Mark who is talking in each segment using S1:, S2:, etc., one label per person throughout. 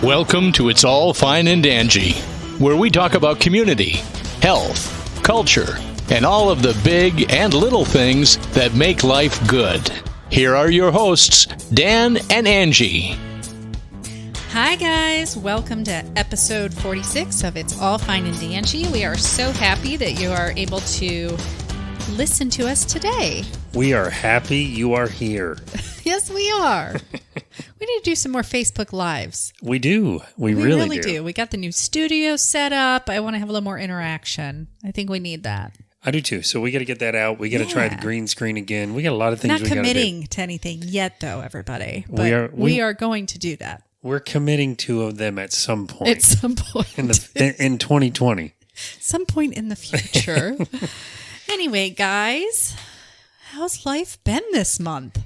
S1: Welcome to It's All Fine and Dangy, where we talk about community, health, culture, and all of the big and little things that make life good. Here are your hosts, Dan and Angie.
S2: Hi guys, welcome to episode 46 of It's All Fine and Dangy. We are so happy that you are able to listen to us today.
S3: We are happy you are here.
S2: Yes, we are. We need to do some more Facebook Lives.
S3: We do. We really do.
S2: We got the new studio set up. I want to have a little more interaction. I think we need that.
S3: I do too. So we got to get that out. We got to try the green screen again. We got a lot of things we got to do.
S2: Not committing to anything yet, though, everybody. But we are going to do that.
S3: We're committing to them at some point.
S2: At some point.
S3: In 2020.
S2: Some point in the future. Anyway, guys, how's life been this month?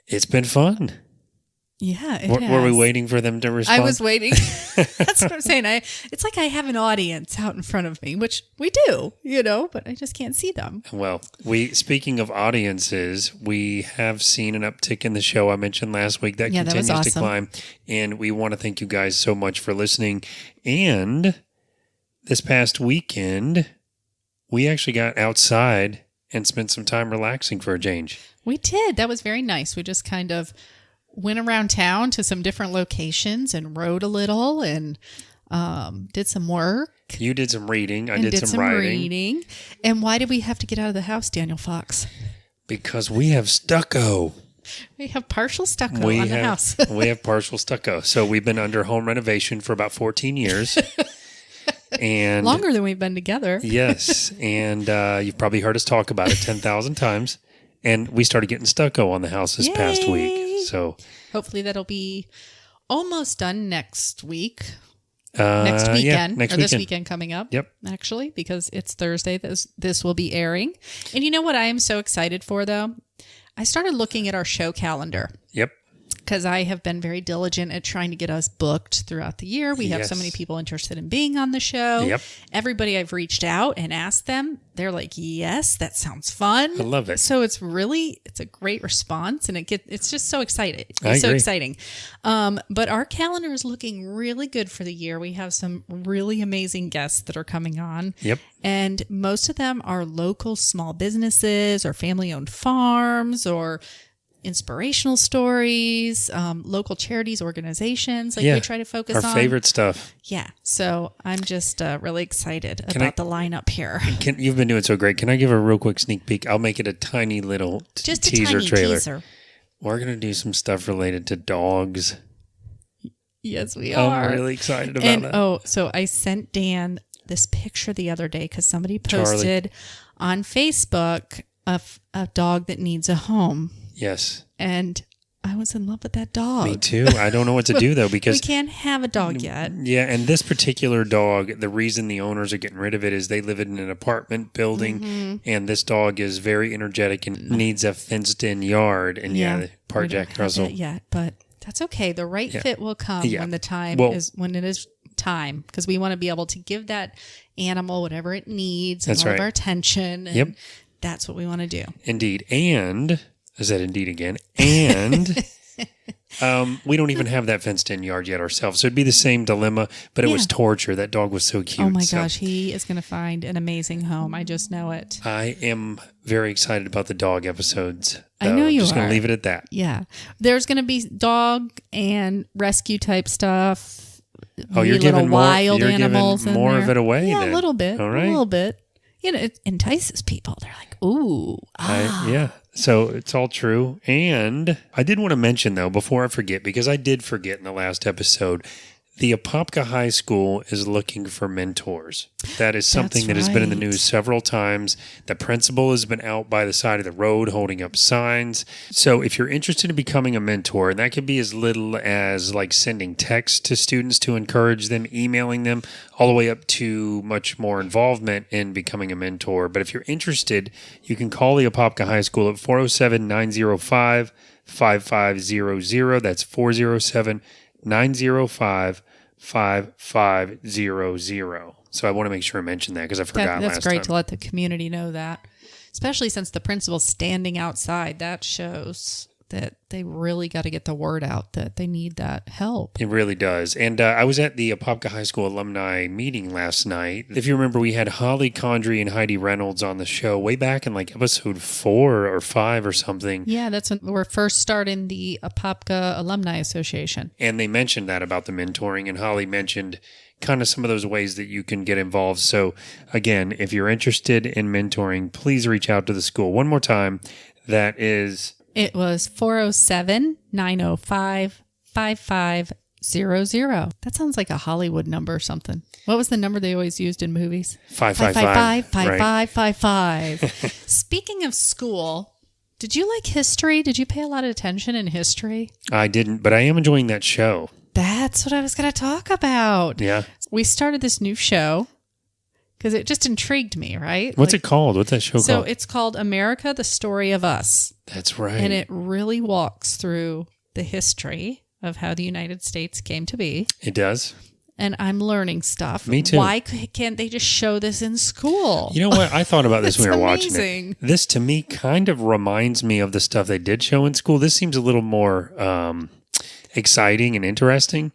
S3: It's been fun.
S2: Yeah, it has.
S3: Were we waiting for them to respond?
S2: I was waiting. That's what I'm saying. It's like I have an audience out in front of me, which we do, but I just can't see them.
S3: Well, speaking of audiences, we have seen an uptick in the show. I mentioned last week that continues to climb, and we want to thank you guys so much for listening. And this past weekend, we actually got outside and spent some time relaxing for a change.
S2: We did. That was very nice. We just kind of went around town to some different locations and rode a little and did some work.
S3: You did some reading. I did some writing.
S2: And why did we have to get out of the house, Daniel Fox?
S3: Because we have stucco.
S2: We have partial stucco on the house.
S3: We have partial stucco. So we've been under home renovation for about 14 years. And
S2: longer than we've been together.
S3: Yes. And you've probably heard us talk about it 10,000 times. And we started getting stucco on the house this past week. So
S2: hopefully that'll be almost done next week. Next weekend.
S3: Yeah, next weekend.
S2: This weekend coming up.
S3: Yep.
S2: Actually, because it's Thursday. This will be airing. And you know what I am so excited for, though? I started looking at our show calendar.
S3: Yep.
S2: Because I have been very diligent at trying to get us booked throughout the year. We have so many people interested in being on the show.
S3: Yep.
S2: Everybody I've reached out and asked them, they're like, yes, that sounds fun.
S3: I love it.
S2: So it's a great response, and it's just so exciting.
S3: It's
S2: so exciting. But our calendar is looking really good for the year. We have some really amazing guests that are coming on.
S3: Yep.
S2: And most of them are local small businesses or family-owned farms or inspirational stories, local charities, organizations. We try to focus on
S3: our favorite stuff.
S2: Yeah. So I'm just really excited about the lineup here.
S3: You've been doing so great. Can I give a real quick sneak peek? I'll make it a tiny little teaser trailer. We're going to do some stuff related to dogs.
S2: Yes, we are.
S3: I'm really excited about that.
S2: So I sent Dan this picture the other day because somebody posted on Facebook of a dog that needs a home.
S3: Yes.
S2: And I was in love with that dog.
S3: Me too. I don't know what to do, though, because
S2: we can't have a dog yet.
S3: Yeah, and this particular dog, the reason the owners are getting rid of it is they live in an apartment building, and this dog is very energetic and needs a fenced-in yard. And part Jack Russell.
S2: Yeah, but that's okay. The right fit will come when it is time, because we want to be able to give that animal whatever it needs and all of our attention. And that's what we want to do.
S3: Indeed. And is that indeed again? And we don't even have that fenced-in yard yet ourselves. So it'd be the same dilemma, but it was torture. That dog was so cute.
S2: Oh, my gosh. He is going to find an amazing home. I just know it.
S3: I am very excited about the dog episodes.
S2: I know you are.
S3: Just going to leave it at that.
S2: Yeah. There's going to be dog and rescue type stuff.
S3: Oh, you're giving
S2: wild animals
S3: more of it away?
S2: Yeah,
S3: then.
S2: a little bit.
S3: All right.
S2: A little bit. It entices people. They're like, ooh.
S3: Yeah. So it's all true. And I did want to mention, though, before I forget, because I did forget in the last episode, the Apopka High School is looking for mentors. That is something that has been in the news several times. The principal has been out by the side of the road holding up signs. So if you're interested in becoming a mentor, and that could be as little as like sending texts to students to encourage them, emailing them, all the way up to much more involvement in becoming a mentor. But if you're interested, you can call the Apopka High School at 407-905-5500. That's 407-905-5500. So I want to make sure I mention that because I forgot last time.
S2: That's great to let the community know that, especially since the principal's standing outside. That shows that they really got to get the word out that they need that help.
S3: It really does. And I was at the Apopka High School alumni meeting last night. If you remember, we had Holly Condry and Heidi Reynolds on the show way back in like episode 4 or 5 or something.
S2: Yeah, that's when we're first starting the Apopka Alumni Association.
S3: And they mentioned that about the mentoring, and Holly mentioned kind of some of those ways that you can get involved. So again, if you're interested in mentoring, please reach out to the school. One more time, that is...
S2: It was 407-905-5500. That sounds like a Hollywood number or something. What was the number they always used in movies?
S3: 555.
S2: Speaking of school, did you like history? Did you pay a lot of attention in history?
S3: I didn't, but I am enjoying that show.
S2: That's what I was going to talk about.
S3: Yeah.
S2: We started this new show because it just intrigued me, right?
S3: What's it called? What's that show called?
S2: So it's called America, the Story of Us.
S3: That's right.
S2: And it really walks through the history of how the United States came to be.
S3: It does.
S2: And I'm learning stuff.
S3: Me too.
S2: Why can't they just show this in school?
S3: You know what? I thought about this when we were
S2: amazing.
S3: watching it. This, to me, kind of reminds me of the stuff they did show in school. This seems a little more exciting and interesting.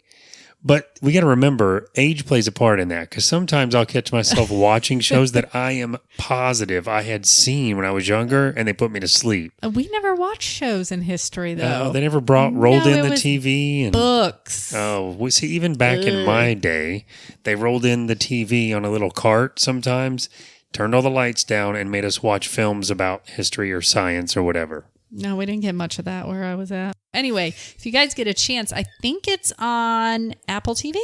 S3: But we got to remember, age plays a part in that, because sometimes I'll catch myself watching shows that I am positive I had seen when I was younger, and they put me to sleep.
S2: We never watched shows in history, though.
S3: They never rolled in the TV. And
S2: books.
S3: Oh, see, even back in my day, they rolled in the TV on a little cart sometimes, turned all the lights down, and made us watch films about history or science or whatever.
S2: No, we didn't get much of that where I was at. Anyway, if you guys get a chance, I think it's on Apple TV.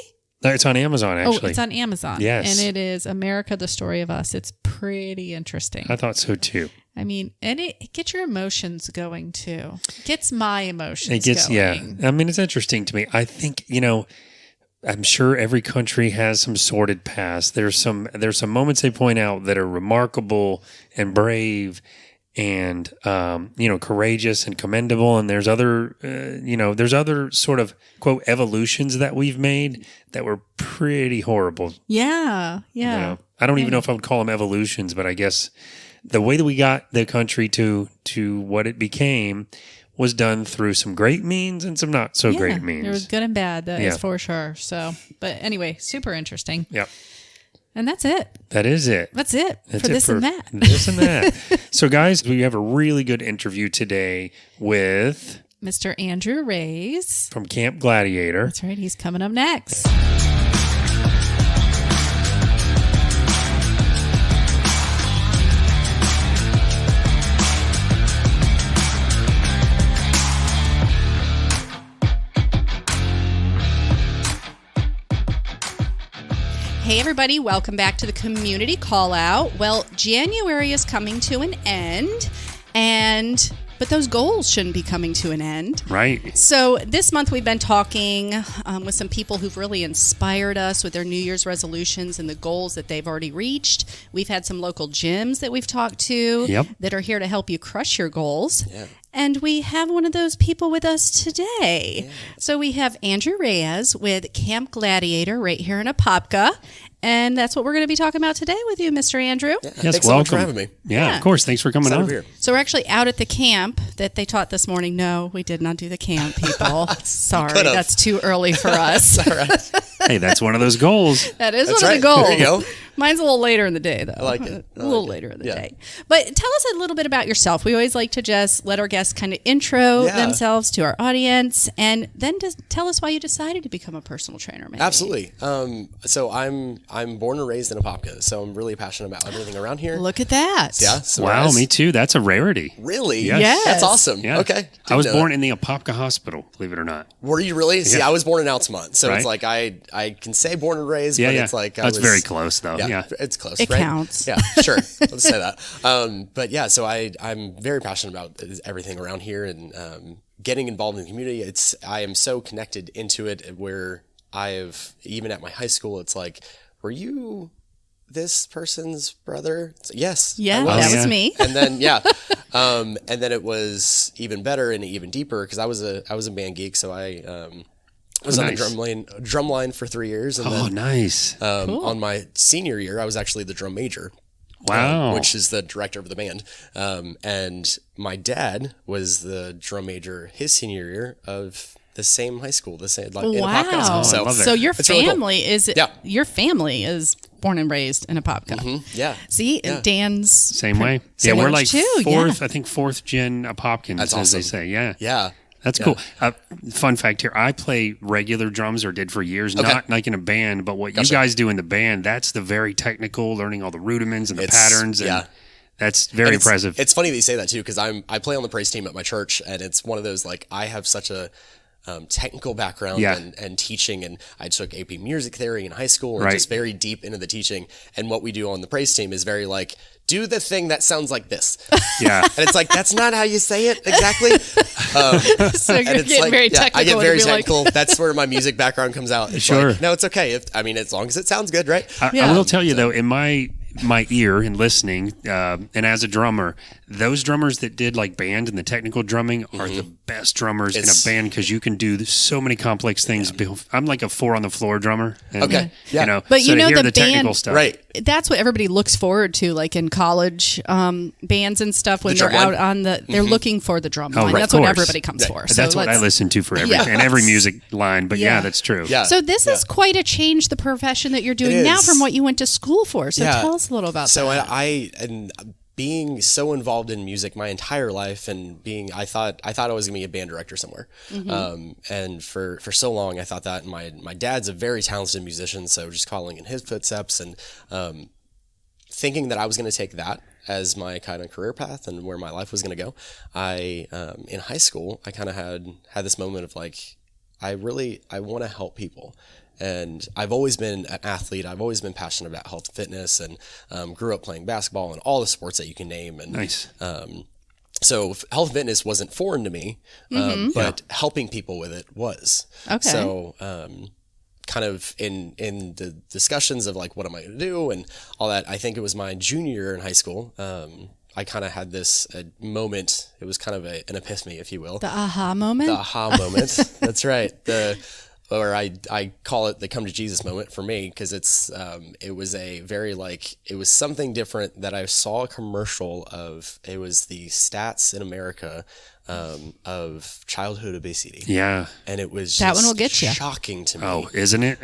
S3: No, it's on Amazon, actually.
S2: Oh, it's on Amazon.
S3: Yes.
S2: And it is America, the Story of Us. It's pretty interesting.
S3: I thought so, too.
S2: I mean, and it gets your emotions going, too. It gets my emotions going.
S3: Yeah. I mean, it's interesting to me. I think, I'm sure every country has some sordid past. There's some moments they point out that are remarkable and brave and courageous and commendable, and there's other sort of quote evolutions that we've made that were pretty horrible.
S2: Yeah.
S3: I don't even know if I would call them evolutions, but I guess the way that we got the country to what it became was done through some great means and some not so great means.
S2: There was good and bad, that is for sure. So, but anyway, super interesting.
S3: Yeah.
S2: And that's it.
S3: That is it.
S2: That's it for this and that.
S3: This and that. So, guys, we have a really good interview today with
S2: Mr. Andrew Reyes
S3: from Camp Gladiator.
S2: That's right. He's coming up next. Hey everybody, welcome back to the community call out. Well, January is coming to an end, but those goals shouldn't be coming to an end.
S3: Right.
S2: So this month we've been talking with some people who've really inspired us with their New Year's resolutions and the goals that they've already reached. We've had some local gyms that we've talked to that are here to help you crush your goals. Yeah. And we have one of those people with us today. Yeah. So we have Andrew Reyes with Camp Gladiator right here in Apopka. And that's what we're going to be talking about today with you, Mr. Andrew.
S3: Yeah,
S4: yes,
S3: thanks
S4: welcome. So much for having me.
S3: Yeah, of course. Thanks for coming on.
S4: Here.
S2: So we're actually out at the camp that they taught this morning. No, we did not do the camp, people. Sorry, that's too early for us.
S4: All right.
S3: Hey, that's one of those goals.
S2: That is one of the goals.
S4: There you go.
S2: Mine's a little later in the day, though.
S4: I like it.
S2: A little later in the day. But tell us a little bit about yourself. We always like to just let our guests kind of intro themselves to our audience, and then just tell us why you decided to become a personal trainer. Maybe.
S4: Absolutely. So I'm born and raised in Apopka, so I'm really passionate about everything around here.
S2: Look at that.
S4: Yeah. So
S3: wow, me too. That's a rarity.
S4: Really?
S2: Yes.
S4: That's awesome.
S3: Yeah.
S4: Okay.
S3: I was born in the Apopka Hospital, believe it or not.
S4: Were you really? See,
S3: Yeah.
S4: I was born in Altamont, so it's like I can say born and raised, but it's like
S3: that's very close, though. Yeah,
S4: it's close.
S2: It
S4: right?
S2: counts.
S4: Yeah, sure. Let's say that. But yeah, so I'm very passionate about everything around here and getting involved in the community. I am so connected into it where even at my high school, it's like, were you this person's brother? Yes.
S2: Yeah, that was me.
S4: And then and then it was even better and even deeper because I was a band geek, so I was on the drum line for 3 years, and then
S3: nice.
S4: On my senior year, I was actually the drum major.
S3: Wow.
S4: which is the director of the band. And my dad was the drum major his senior year of the same high school, the same in Apopka High School.
S2: So your family
S4: really cool.
S2: your family is born and raised in Apopka.
S4: Mm-hmm. Yeah.
S2: See, and Dan's
S3: same way. We're like fourth gen Apopkins, awesome. As they say. Yeah.
S4: Yeah.
S3: That's cool. Fun fact here. I play regular drums, or did for years, not like in a band, but what you guys do in the band, that's the very technical, learning all the rudiments and the patterns. And that's very impressive.
S4: It's funny that you say that too, because I play on the praise team at my church, and it's one of those, like, I have such a technical background and teaching, and I took AP music theory in high school and just very deep into the teaching. And what we do on the praise team is very like, do the thing that sounds like this.
S3: Yeah.
S4: And it's like, that's not how you say it exactly.
S2: So you're getting very technical.
S4: I get very technical. That's where my music background comes out. It's like, no, it's okay. As long as it sounds good, right?
S3: I will tell you though, in my ear and listening, and as a drummer, those drummers that did like band and the technical drumming are the best drummers in a band, because you can do so many complex things. I'm like a 4 on the floor drummer. And,
S2: but so
S3: the technical
S2: band
S3: stuff,
S4: right?
S2: That's what everybody looks forward to, like in college bands and stuff, when they're out on they're looking for the drum line. That's what everybody comes for. So
S3: that's what I listen to for everything and every music line. But that's true.
S4: Yeah.
S2: So this is quite a change, the profession that you're doing now from what you went to school for. So tell us a little about that.
S4: So I being so involved in music my entire life, and I thought I was gonna be a band director somewhere. And for so long I thought that, and my dad's a very talented musician, so just following in his footsteps, and thinking that I was gonna take that as my kind of career path and where my life was gonna go. In high school I kind of had this moment of like, I want to help people. And I've always been an athlete. I've always been passionate about health and fitness, and grew up playing basketball and all the sports that you can name. And
S3: nice.
S4: So health and fitness wasn't foreign to me, but helping people with it was.
S2: Okay.
S4: So kind of in the discussions of like, what am I going to do and all that, I think it was my junior year in high school. I kind of had this moment. It was kind of an epiphany, if you will.
S2: The aha moment?
S4: The aha moment. That's right. Or I call it the come to Jesus moment for me, because it was a very it was something different that I saw a commercial of. It was the stats in America of childhood obesity.
S3: Yeah.
S4: And it was
S2: that one will get you.
S4: Shocking to me.
S3: Oh, isn't it?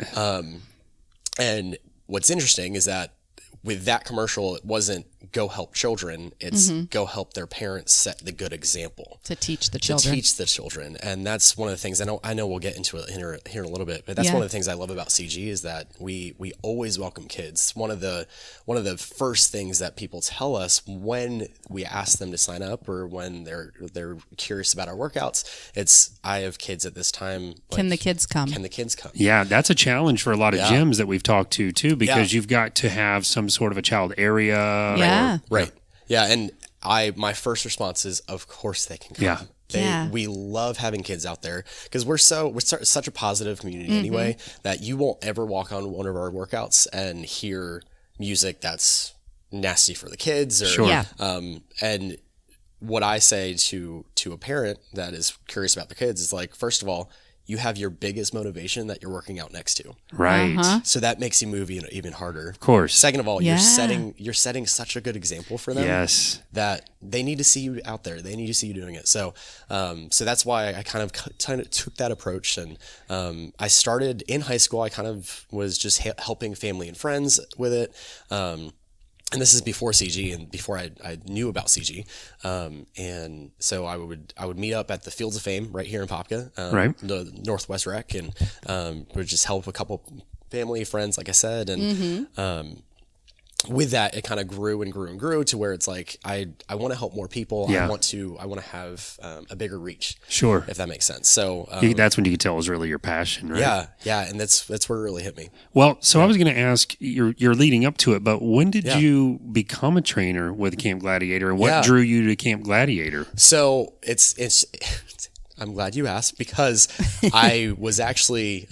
S4: And what's interesting is that with that commercial, it wasn't go help children. It's go help their parents set the good example.
S2: To teach the children. And that's one of the things, I know we'll get into it here in a little bit, but that's one of the things I love about CG is that we always welcome kids. One of the first things that people tell us when we ask them to sign up, or when they're curious about our workouts, it's, I have kids at this time. Can the kids come?
S3: Yeah, that's a challenge for a lot of gyms that we've talked to too, because you've got to have some sort of a child area.
S2: Yeah.
S4: Right. Yeah. And my first response is, of course they can come.
S3: Yeah.
S4: We love having kids out there, because we're such a positive community anyway, that you won't ever walk on one of our workouts and hear music that's nasty for the kids. Or, and what I say to a parent that is curious about their kids is like, first of all, you have your biggest motivation that you're working out next to.
S3: Right.
S4: So that makes you move even harder.
S3: Of course.
S4: Second of all, you're setting such a good example for them.
S3: Yes.
S4: That they need to see you out there. They need to see you doing it. So that's why I kind of took that approach. And I started in high school. I kind of was just helping family and friends with it. And this is before CG and before I knew about CG. And so I would meet up at the Fields of Fame right here in Apopka, the Northwest Rec, and would just help a couple family, friends, like I said. And with that, it kind of grew and grew and grew to where it's like, I want to help more people. I want to have a bigger reach.
S3: Sure.
S4: If that makes sense. So
S3: that's when you could tell it was really your passion, right?
S4: Yeah. Yeah. And that's where it really hit me.
S3: Well, so I was going to ask, you're leading up to it, but when did you become a trainer with Camp Gladiator, and what drew you to Camp Gladiator?
S4: So it's I'm glad you asked, because I was actually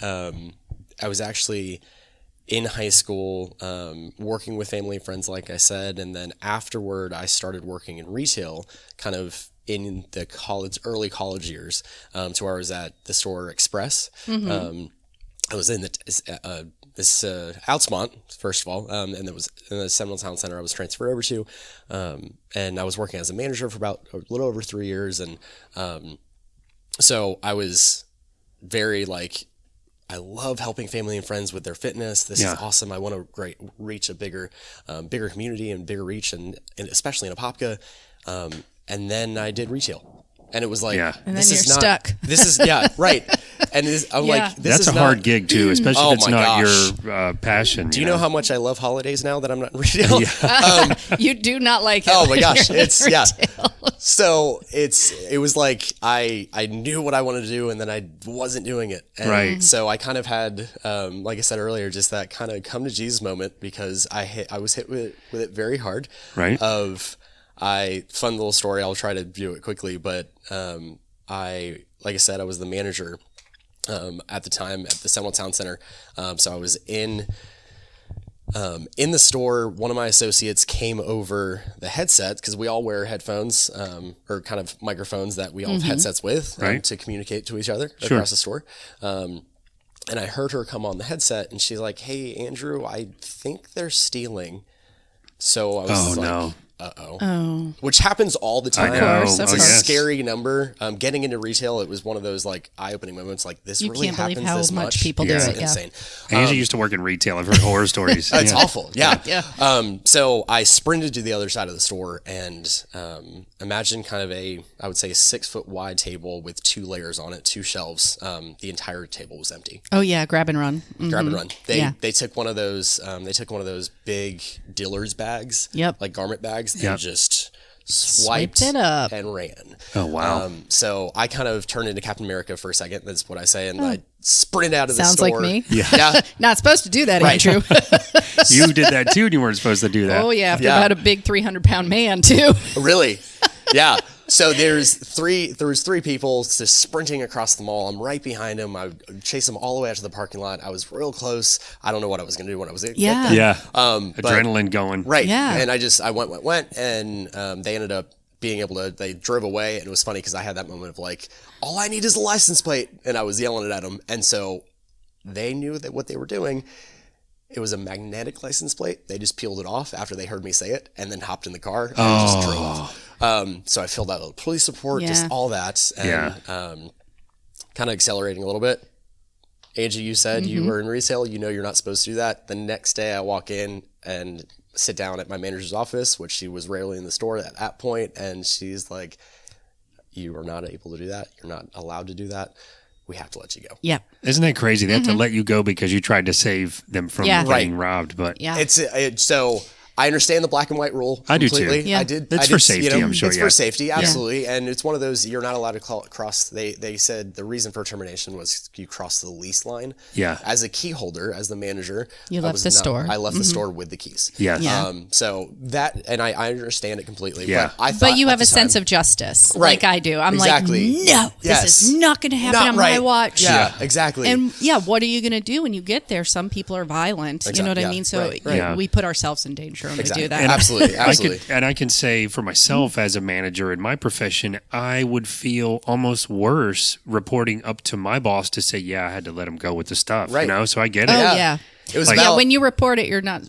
S4: in high school, working with family and friends, like I said. And then afterward, I started working in retail, kind of in the early college years, to where I was at the store Express. I was in this Altamont, first of all, and it was in the Seminole Town Center I was transferred over to, and I was working as a manager for about a little over 3 years, and so I was very like, I love helping family and friends with their fitness. This is awesome. I want to reach a bigger community and bigger reach, and especially in Apopka. And then I did retail, and it was like,
S2: and then you're stuck.
S4: This is right. And I'm like, this
S3: that's
S4: is
S3: a hard gig too, especially if it's not your passion.
S4: Do you know how much I love holidays now that I'm not in retail?
S2: You do not like it.
S4: Oh my gosh, it's So it was like I knew what I wanted to do, and then I wasn't doing it. And so I kind of had, like I said earlier, just that kind of come to Jesus moment, because I was hit with it very hard.
S3: Right.
S4: Fun little story. I'll try to do it quickly, but like I said, I was the manager at the time at the Seminole Town Center. So I was in the store. One of my associates came over the headset, because we all wear headphones or kind of microphones that we all have headsets with to communicate to each other across the store. And I heard her come on the headset, and she's like, "Hey, Andrew, I think they're stealing." So I was like, uh-oh. Which happens all the time.
S2: Of course.
S4: It's a scary number. Getting into retail, it was one of those like eye-opening moments. Like, this really happens this much. You can't believe how much
S2: people do it.
S4: Insane.
S3: Angie used to work in retail. I've heard horror stories.
S4: It's awful. Yeah. So I sprinted to the other side of the store, and imagine kind of I would say a 6 foot wide table with 2 layers on it, 2 shelves. The entire table was empty.
S2: Oh yeah, grab and run. Mm-hmm.
S4: Grab and run. They took one of those. They took one of those big Dillard's bags.
S2: Yep.
S4: Like garment bags. And just swiped
S2: it up
S4: and ran.
S3: Oh, wow.
S4: So I kind of turned into Captain America for a second. That's what I say. And I sprinted out of the
S2: Sounds
S4: store.
S2: like me.
S4: Yeah.
S2: Not supposed to do that, Andrew.
S3: You did that too, and you weren't supposed to do that.
S2: Oh, yeah. After about a big 300-pound man, too.
S4: Really? Yeah. So there was 3 people just sprinting across the mall. I'm right behind them. I chased them all the way out to the parking lot. I was real close. I don't know what I was going to do when I was there.
S3: Yeah. Adrenaline going.
S4: Right.
S2: Yeah.
S4: And I went, and they ended up being able to, they drove away, and it was funny because I had that moment of like, all I need is a license plate, and I was yelling it at them. And so they knew that what they were doing, it was a magnetic license plate. They just peeled it off after they heard me say it, and then hopped in the car and just drove off. So I filled out a police report, just all that, and kind of accelerating a little bit. Angie, you said you were in retail. You know you're not supposed to do that. The next day I walk in and sit down at my manager's office, which she was rarely in the store at that point, and she's like, "You are not able to do that. You're not allowed to do that. We have to let you go."
S2: Yeah.
S3: Isn't that crazy? They have to let you go because you tried to save them from getting robbed. But
S4: so I understand the black and white rule.
S3: I
S4: completely.
S3: do too. Yeah.
S4: It's
S3: for safety, I'm sure.
S4: It's for safety, absolutely. And it's one of those, you're not allowed to cross. They said the reason for termination was you cross the lease line.
S3: Yeah.
S4: As a key holder, as the manager,
S2: you left the store.
S4: I left the store with the keys.
S3: Yes.
S2: Yeah.
S4: So that, and I understand it completely.
S3: Yeah.
S4: But
S2: you have a sense of justice, like I do. I'm like, no, this is not going to happen on my watch.
S4: Yeah, exactly.
S2: And what are you going to do when you get there? Some people are violent. You know what I mean? So we put ourselves in danger when we do that.
S4: And absolutely.
S3: I can say for myself as a manager in my profession, I would feel almost worse reporting up to my boss to say, I had to let him go with the stuff.
S4: Right.
S3: You know, so I get it.
S2: Oh, yeah.
S4: It was
S2: when you report it, you're not,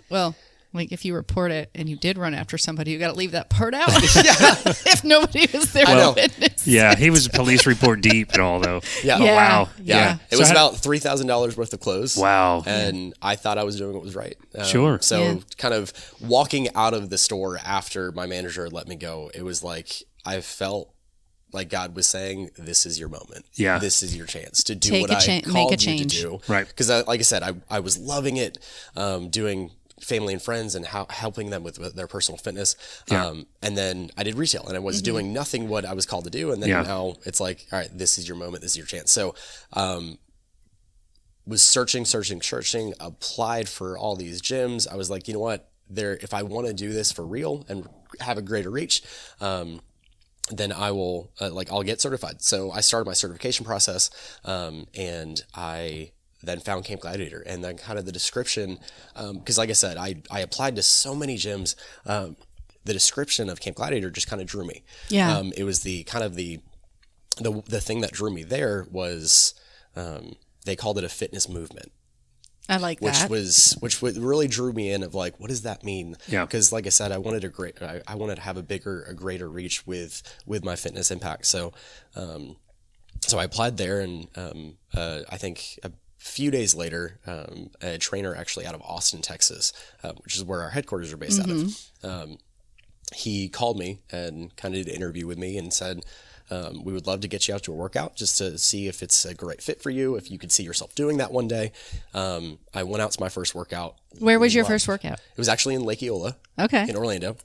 S2: like if you report it and you did run after somebody, you got to leave that part out. If nobody was there to witness.
S3: Yeah, he was police report deep and all though.
S4: Yeah.
S3: Oh, wow.
S4: Yeah. It was about $3,000 worth of clothes.
S3: Wow.
S4: And I thought I was doing what was right.
S3: Sure.
S4: So kind of walking out of the store after my manager had let me go, it was like I felt like God was saying, this is your moment.
S3: Yeah.
S4: This is your chance to do what I called you to do.
S3: Right.
S4: Because like I said, I was loving it, doing family and friends and helping them with their personal fitness. And then I did retail, and I was doing nothing what I was called to do. And then now it's like, all right, this is your moment. This is your chance. So, was searching, applied for all these gyms. I was like, you know what, if I want to do this for real and have a greater reach, then I will, I'll get certified. So I started my certification process, and I then found Camp Gladiator, and then kind of the description, because like I said, I applied to so many gyms. The description of Camp Gladiator just kind of drew me.
S2: Yeah.
S4: It was the kind of the thing that drew me there was they called it a fitness movement.
S2: I like that.
S4: Which really drew me in of like, what does that mean?
S3: Yeah.
S4: Because like I said, I wanted to have a greater reach with my fitness impact. So, so I applied there, and I think a few days later, a trainer actually out of Austin, Texas, which is where our headquarters are based out of, he called me and kind of did an interview with me and said, we would love to get you out to a workout just to see if it's a great fit for you, if you could see yourself doing that one day. I went out to my first workout.
S2: Where was your first workout?
S4: It was actually in Lake Eola, in Orlando.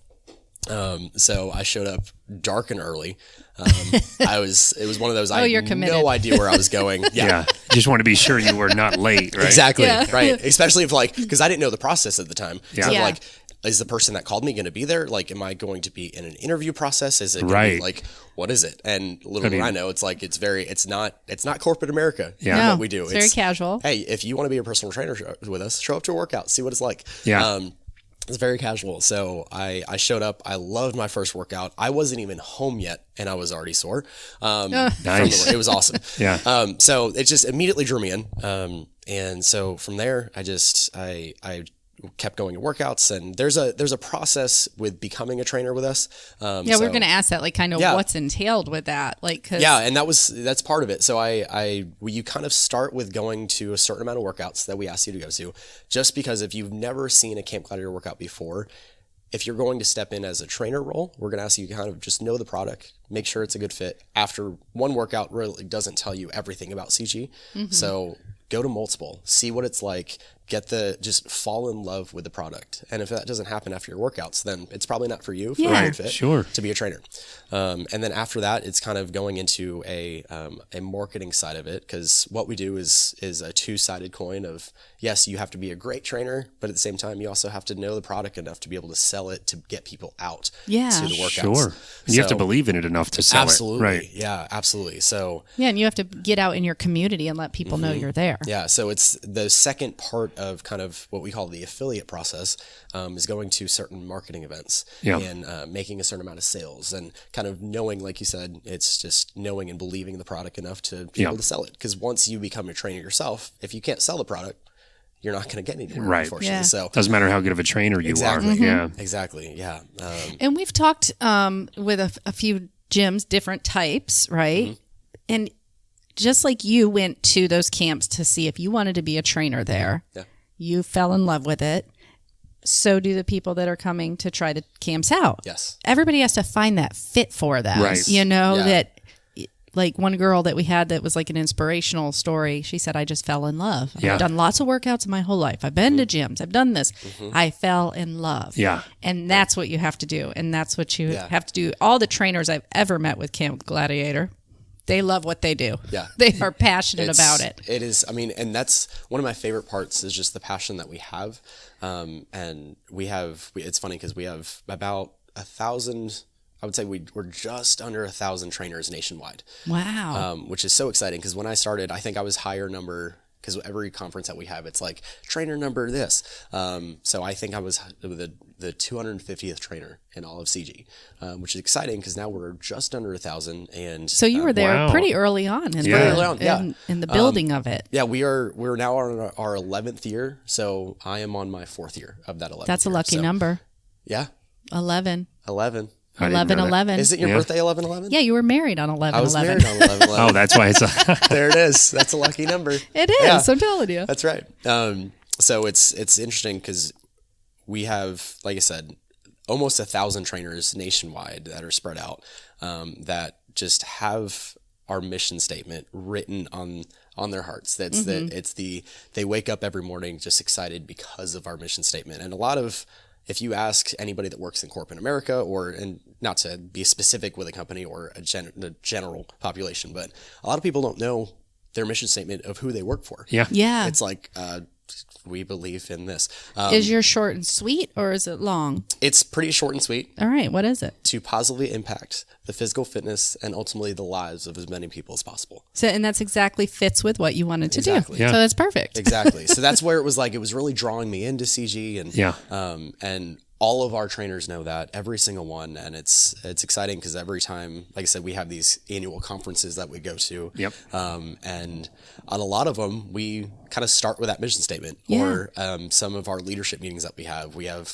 S4: So I showed up dark and early. It was one of those, I had no idea where I was going.
S3: Yeah. Just want to be sure you were not late, right?
S4: Exactly. Yeah. Right. Especially if because I didn't know the process at the time.
S3: Yeah.
S4: So like, is the person that called me going to be there? Like, am I going to be in an interview process? Is it going to be like, what is it? And little did I know, it's like, it's not corporate America.
S3: Yeah.
S2: No,
S4: what we do.
S2: It's very casual.
S4: Hey, if you want to be a personal trainer with us, show up to a workout, see what it's like.
S3: Yeah.
S4: It's very casual. So I showed up. I loved my first workout. I wasn't even home yet, and I was already sore.
S3: Nice.
S4: It was awesome.
S3: Yeah.
S4: So it just immediately drew me in. And so from there, I kept going to workouts, and there's a process with becoming a trainer with us.
S2: We're going to ask that, like, kind of what's entailed with that, like, cause
S4: and that's part of it. So you kind of start with going to a certain amount of workouts that we ask you to go to, just because if you've never seen a Camp Gladiator workout before, if you're going to step in as a trainer role, we're going to ask you to kind of just know the product, make sure it's a good fit. After one workout really doesn't tell you everything about CG. So go to multiple, see what it's like, just fall in love with the product. And if that doesn't happen after your workouts, then it's probably not for you, for a good fit, to be a trainer. And then after that, it's kind of going into a marketing side of it, because what we do is a two-sided coin of, yes, you have to be a great trainer, but at the same time, you also have to know the product enough to be able to sell it, to get people out to the workouts.
S3: Sure. And you have to believe in it enough to sell
S4: absolutely.
S3: it. Right.
S4: Yeah, absolutely. So
S2: and you have to get out in your community and let people know you're there.
S4: Yeah, so it's the second part of kind of what we call the affiliate process, is going to certain marketing events and making a certain amount of sales, and kind of knowing, like you said, it's just knowing and believing the product enough to be able to sell it. Because once you become a trainer yourself, if you can't sell the product, you're not going to get anywhere, unfortunately.
S2: Yeah.
S4: So
S3: doesn't matter how good of a trainer you are.
S4: Yeah, exactly. Yeah.
S2: And we've talked with a few gyms, different types, right? And just like you went to those camps to see if you wanted to be a trainer there, you fell in love with it. So do the people that are coming to try the camps out.
S4: Yes.
S2: Everybody has to find that fit for them.
S3: Right.
S2: You know, that like one girl that we had that was like an inspirational story. She said, I just fell in love.
S3: Yeah.
S2: I've done lots of workouts in my whole life. I've been to gyms. I've done this. I fell in love.
S3: Yeah.
S2: And that's what you have to do. And that's what you have to do. All the trainers I've ever met with Camp Gladiator, they love what they do.
S4: Yeah.
S2: They are passionate about it.
S4: It is. I mean, and that's one of my favorite parts, is just the passion that we have. And it's funny because we have about 1,000, I would say we're just under 1,000 trainers nationwide.
S2: Wow.
S4: Which is so exciting, because when I started, I think I was higher number, because every conference that we have, it's like trainer number this. So I think I was the 250th trainer in all of CG, which is exciting, because now we're just under 1,000. And
S2: so you were there pretty early on in the building of it.
S4: Yeah, we're now on our 11th year. So I am on my 4th year of that 11th.
S2: That's a lucky number.
S4: Yeah.
S2: 11.
S3: 11/11.
S4: Is it your birthday 11/11?
S2: Yeah, you were married on 11/11.
S4: I was married on 11/11.
S3: Oh, that's why it's
S4: there it is. That's a lucky number.
S2: It is. I'm telling you.
S4: That's right. So it's interesting, because we have, like I said, almost 1,000 trainers nationwide that are spread out, that just have our mission statement written on their hearts. That's they wake up every morning just excited because of our mission statement. And if you ask anybody that works in corporate America, and not to be specific with a company or the general population, but a lot of people don't know their mission statement of who they work for.
S3: Yeah.
S4: It's like, we believe in this.
S2: Is yours short and sweet, or is it long?
S4: It's pretty short and sweet.
S2: All right. What is it?
S4: To positively impact the physical fitness and ultimately the lives of as many people as possible.
S2: So, and that's exactly fits with what you wanted to do.
S3: Yeah.
S2: So that's perfect.
S4: Exactly. So that's where it was really drawing me into CG, and all of our trainers know that, every single one, and it's exciting because every time, like I said, we have these annual conferences that we go to.
S3: Yep.
S4: And on a lot of them, we kind of start with that mission statement, or some of our leadership meetings that we have. We have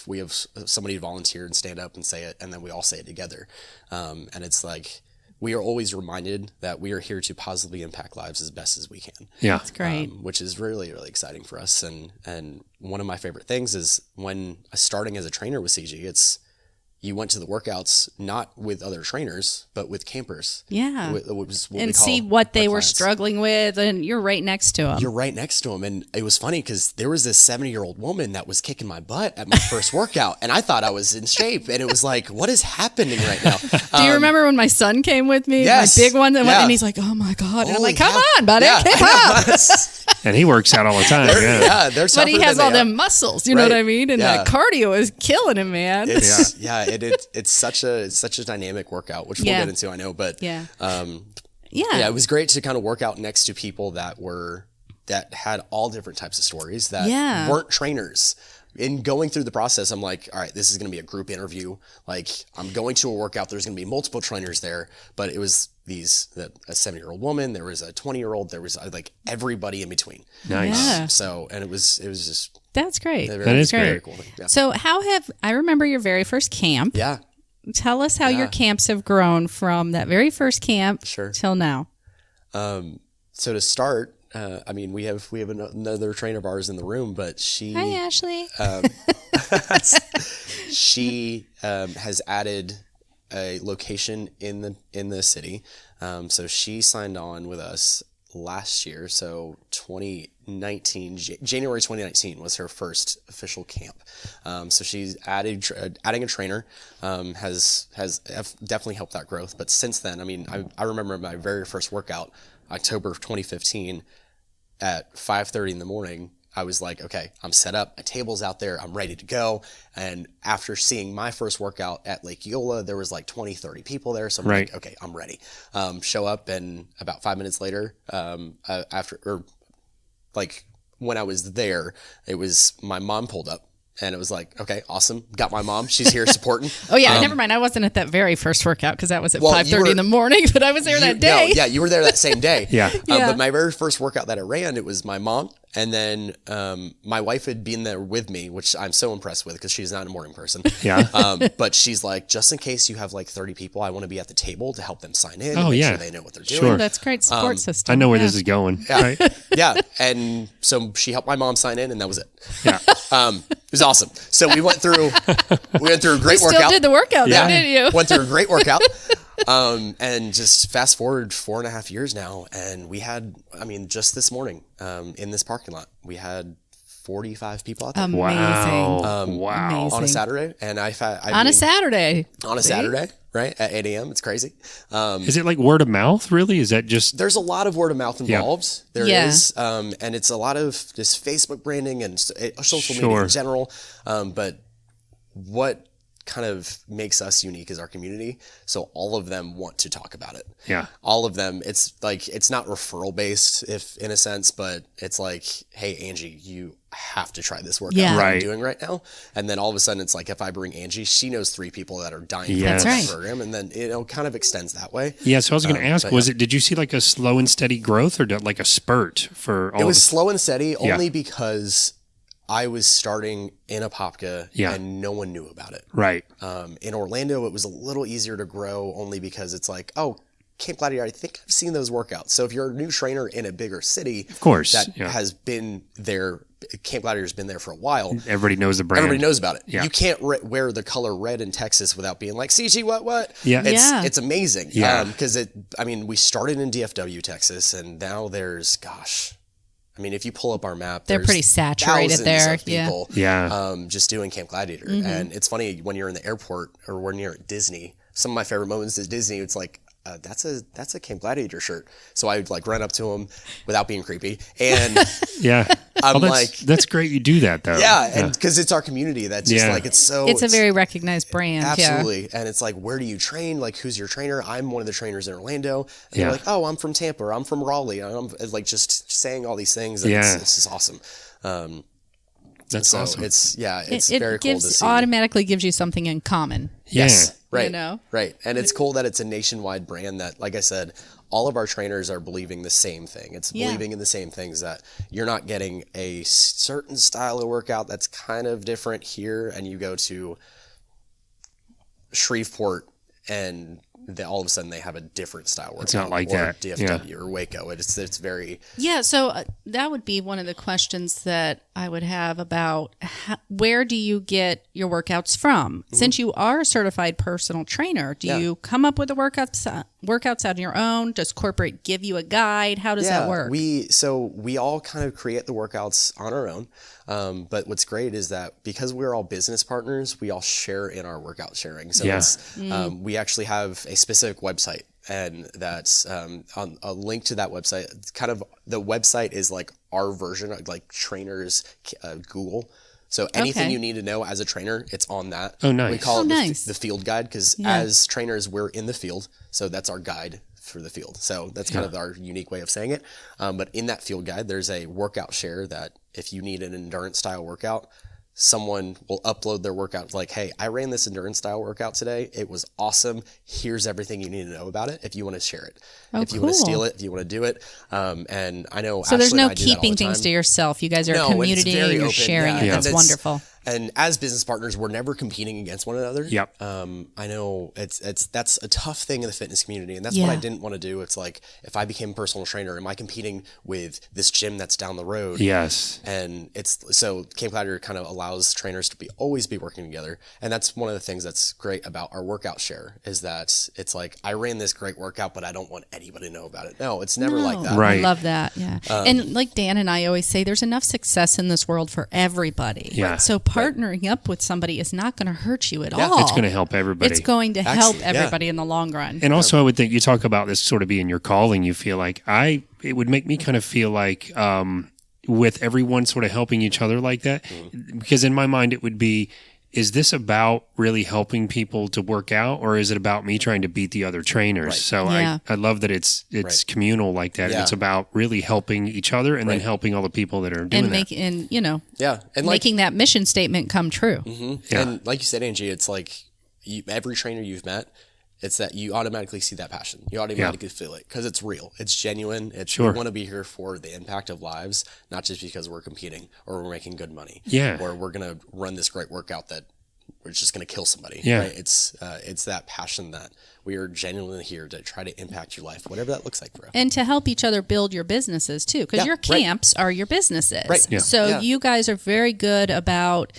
S4: somebody volunteer and stand up and say it, and then we all say it together. And it's like, we are always reminded that we are here to positively impact lives as best as we can.
S3: Yeah.
S2: That's great.
S4: Which is really, really exciting for us. And one of my favorite things is when starting as a trainer with CG, it's, you went to the workouts not with other trainers, but with campers.
S2: Yeah.
S4: And
S2: see what they were struggling with, and you're right next to them.
S4: You're right next to them. And it was funny because there was this 70-year-old woman that was kicking my butt at my first workout, and I thought I was in shape. And it was like, what is happening right now?
S2: Do you remember when my son came with me?
S4: Yes.
S2: My big one that went, and he's like, oh my God. And I'm like, come on, buddy, keep up.
S3: And he works out all the time.
S4: They're
S2: but he has all them muscles, you know what I mean? And that cardio is killing him, man.
S4: It's such a dynamic workout, which we'll get into, I know, but it was great to kind of work out next to people that had all different types of stories that weren't trainers. In going through the process, I'm like, all right, this is going to be a group interview. Like, I'm going to a workout. There's going to be multiple trainers there, but it was a 70-year-old woman. There was a 20-year-old. There was like everybody in between.
S3: Nice.
S4: And it was just.
S2: That's great.
S3: That is great.
S4: Cool thing. Yeah.
S2: So I remember your very first camp.
S4: Yeah.
S2: Tell us how your camps have grown from that very first camp till now.
S4: So to start, we have another trainer of ours in the room, but
S2: Hi, Ashley.
S4: She has added a location in the city. So she signed on with us last year. So 2019, January 2019 was her first official camp. So she's adding a trainer, has definitely helped that growth. But since then, I remember my very first workout, October of 2015, at 5:30 in the morning. I was like, okay, I'm set up. My table's out there. I'm ready to go. And after seeing my first workout at Lake Eola, there was like 20, 30 people there. So I'm like, okay, I'm ready. Show up, and about 5 minutes later, when I was there, it was my mom pulled up. And it was like, okay, awesome. Got my mom. She's here supporting.
S2: Oh, yeah. Never mind. I wasn't at that very first workout because that was at 5:30 in the morning, but I was there that day.
S4: No, you were there that same day.
S3: Yeah.
S4: But my very first workout that I ran, it was my mom. And then my wife had been there with me, which I'm so impressed with because she's not a morning person.
S3: Yeah.
S4: But she's like, just in case you have like 30 people, I want to be at the table to help them sign in.
S3: Oh,
S4: make
S3: yeah.
S4: sure they know what they're doing.
S3: Sure.
S2: That's great support system.
S3: I know where this is going.
S4: Yeah.
S3: Right?
S4: Yeah. And so she helped my mom sign in, and that was it.
S3: Yeah.
S4: It was awesome. So we went through a great workout.
S2: Still did the workout, though, didn't you?
S4: Went through a great workout. And just fast forward 4.5 years now, and we had, just this morning, in this parking lot, we had 45 people out there.
S2: Amazing.
S3: Wow.
S4: On a Saturday. And
S2: on a Saturday,
S4: right? At 8 a.m. It's crazy.
S3: Is it like word of mouth, really? Is that just...
S4: There's a lot of word of mouth involved. There is. And it's a lot of just Facebook branding and social media in general. But what kind of makes us unique is our community. So all of them want to talk about it.
S3: Yeah.
S4: All of them. It's like, it's not referral based, if in a sense, but it's like, hey, Angie, you have to try this workout that I'm doing right now. And then all of a sudden it's like, if I bring Angie, she knows 3 people that are dying for that program. And then it kind of extends that way.
S3: Yeah. So I was going to ask, did you see like a slow and steady growth, or like a spurt for all? It
S4: was slow and steady only because I was starting in Apopka and no one knew about it.
S3: Right.
S4: In Orlando, it was a little easier to grow only because it's like, oh, Camp Gladiator, I think I've seen those workouts. So if you're a new trainer in a bigger city,
S3: of course,
S4: that has been there, Camp Gladiator's been there for a while.
S3: Everybody knows the brand.
S4: Everybody knows about it.
S3: Yeah.
S4: You can't wear the color red in Texas without being like, CG, what?
S3: Yeah.
S4: It's amazing.
S3: Yeah.
S4: Because we started in DFW, Texas, and now there's, if you pull up our map,
S2: they're pretty saturated there.
S4: Of people, just doing Camp Gladiator.
S2: Mm-hmm.
S4: And it's funny when you're in the airport or when you're at Disney, some of my favorite moments at Disney, it's like, that's a Camp Gladiator shirt. So I would like run up to him without being creepy. And
S3: that's great. You do that though.
S4: Yeah. And because it's our community, that's just like, it's
S2: a very recognized brand.
S4: Absolutely.
S2: Yeah.
S4: And it's like, where do you train? Like, who's your trainer? I'm one of the trainers in Orlando. And they're like, oh, I'm from Tampa, or I'm from Raleigh. And I'm like just saying all these things. And it's just awesome.
S3: That's awesome.
S4: It's
S2: it
S4: very cool to see.
S2: Automatically gives you something in common.
S4: Yes. Right.
S2: You know?
S4: Right. And it's cool that it's a nationwide brand that, like I said, all of our trainers are believing the same thing. It's believing in the same things, that you're not getting a certain style of workout that's kind of different here, and you go to Shreveport and all of a sudden they have a different style workout.
S3: It's not like
S4: or
S3: that.
S4: DFW or Waco. It's very...
S2: Yeah, so that would be one of the questions that I would have about where do you get your workouts from? Mm-hmm. Since you are a certified personal trainer, do you come up with the workouts on your own? Does corporate give you a guide? How does that work?
S4: We all kind of create the workouts on our own. But what's great is that because we're all business partners, we all share in our workout sharing. So we actually have a specific website, and that's on a link to that website. It's kind of, the website is like our version of like trainers Google. So anything you need to know as a trainer, it's on that.
S3: Oh, nice.
S4: We call it the field guide, because as trainers, we're in the field. So that's our guide for the field. So that's kind of our unique way of saying it. But in that field guide, there's a workout share that if you need an endurance style workout, someone will upload their workout like, hey, I ran this endurance style workout today. It was awesome. Here's everything you need to know about it if you want to share it. If you want to steal it, if you want to do it. And I know
S2: so there's no keeping things to yourself. You guys are a community and you're sharing it. That's wonderful.
S4: And as business partners, we're never competing against one another.
S3: Yep.
S4: I know that's a tough thing in the fitness community, and that's what I didn't want to do. It's like, if I became a personal trainer, am I competing with this gym that's down the road?
S3: Yes.
S4: And so Camp Gladiator kind of allows trainers to always be working together, and that's one of the things that's great about our workout share, is that it's like, I ran this great workout, but I don't want anybody to know about it. No, it's never like that.
S3: Right.
S2: I love that. Yeah. And like Dan and I always say, there's enough success in this world for everybody.
S3: Yeah.
S2: Right? So partnering up with somebody is not going to hurt you at all.
S3: It's going to help everybody.
S2: It's going to help everybody in the long run.
S3: And also, I would think, you talk about this sort of being your calling. You feel like it would make me kind of feel like with everyone sort of helping each other like that, because in my mind it would be, is this about really helping people to work out, or is it about me trying to beat the other trainers? Right. So I love that it's communal like that. Yeah. It's about really helping each other and then helping all the people that are doing that.
S2: And making that mission statement come true.
S4: Mm-hmm. Yeah. And like you said, Angie, it's like every trainer you've met, it's that you automatically see that passion. You automatically feel it because it's real. It's genuine. We want to be here for the impact of lives, not just because we're competing or we're making good money.
S3: Yeah.
S4: Or we're going to run this great workout that we're just going to kill somebody.
S3: Yeah.
S4: Right? It's that passion that we are genuinely here to try to impact your life, whatever that looks like for us.
S2: And to help each other build your businesses too, because your camps are your businesses.
S4: Right. Yeah.
S2: So you guys are very good about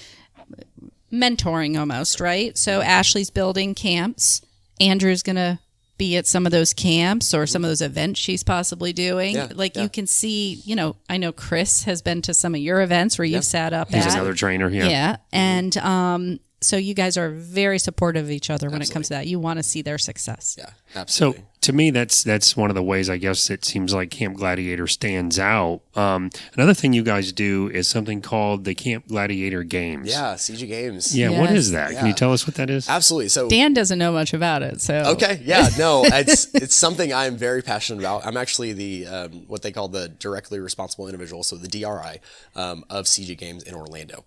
S2: mentoring almost, right? So Ashley's building camps. Andrew's going to be at some of those camps or some of those events she's possibly doing. You can see, I know Chris has been to some of your events where you've sat up
S3: He's another trainer. Yeah.
S2: Yeah. And so you guys are very supportive of each other when it comes to that. You want to see their success.
S4: Yeah, absolutely.
S3: So to me, that's one of the ways, I guess, it seems like Camp Gladiator stands out. Another thing you guys do is something called the Camp Gladiator Games.
S4: Yeah, CG Games.
S3: Yeah, what is that? Yeah. Can you tell us what that is?
S4: Absolutely. So
S2: Dan doesn't know much about it. So
S4: okay, yeah, no, it's something I'm very passionate about. I'm actually the what they call the directly responsible individual, so the DRI of CG Games in Orlando,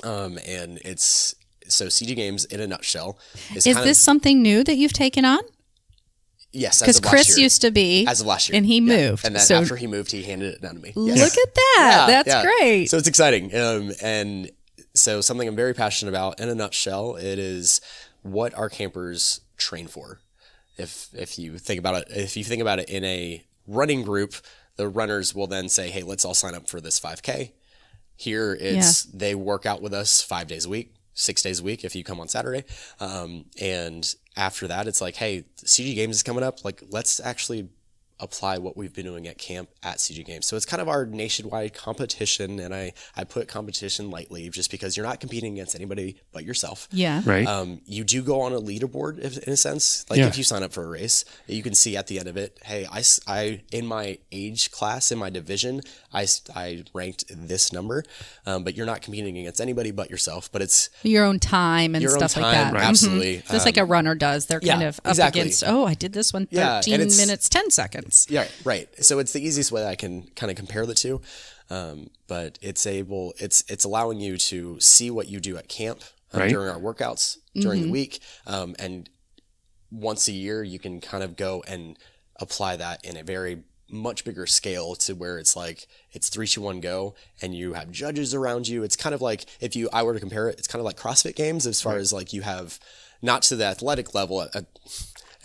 S4: and it's. So CG Games in a nutshell is
S2: this something new that you've taken on?
S4: Yes,
S2: because Chris used to be
S4: as of last year,
S2: and he moved.
S4: And then after he moved, he handed it down to me.
S2: Look at that! That's great.
S4: So it's exciting, and so something I'm very passionate about. In a nutshell, it is what our campers train for. If you think about it, in a running group, the runners will then say, "Hey, let's all sign up for this 5K." Here, they work out with us 5 days a week. 6 days a week if you come on Saturday. And after that, it's like, hey, CG Games is coming up. Like, let's actually apply what we've been doing at camp at CG Games. So it's kind of our nationwide competition, and I put competition lightly just because you're not competing against anybody but yourself.
S2: Yeah.
S3: Right.
S4: You do go on a leaderboard in a sense. Like if you sign up for a race, you can see at the end of it, hey, I in my age class, in my division, I ranked this number, but you're not competing against anybody but yourself. But it's
S2: your own time and stuff like that.
S4: Right. Absolutely.
S2: Mm-hmm. Just like a runner does. They're kind of up against, I did this one 13 minutes, 10 seconds.
S4: Yeah, right. So it's the easiest way that I can kind of compare the two. but it's allowing you to see what you do at camp during our workouts during the week, and once a year you can kind of go and apply that in a very much bigger scale to where it's like it's 3, 2, 1, go, and you have judges around you. It's kind of like, if I were to compare it, it's kind of like CrossFit games as far as like you have, not to the athletic level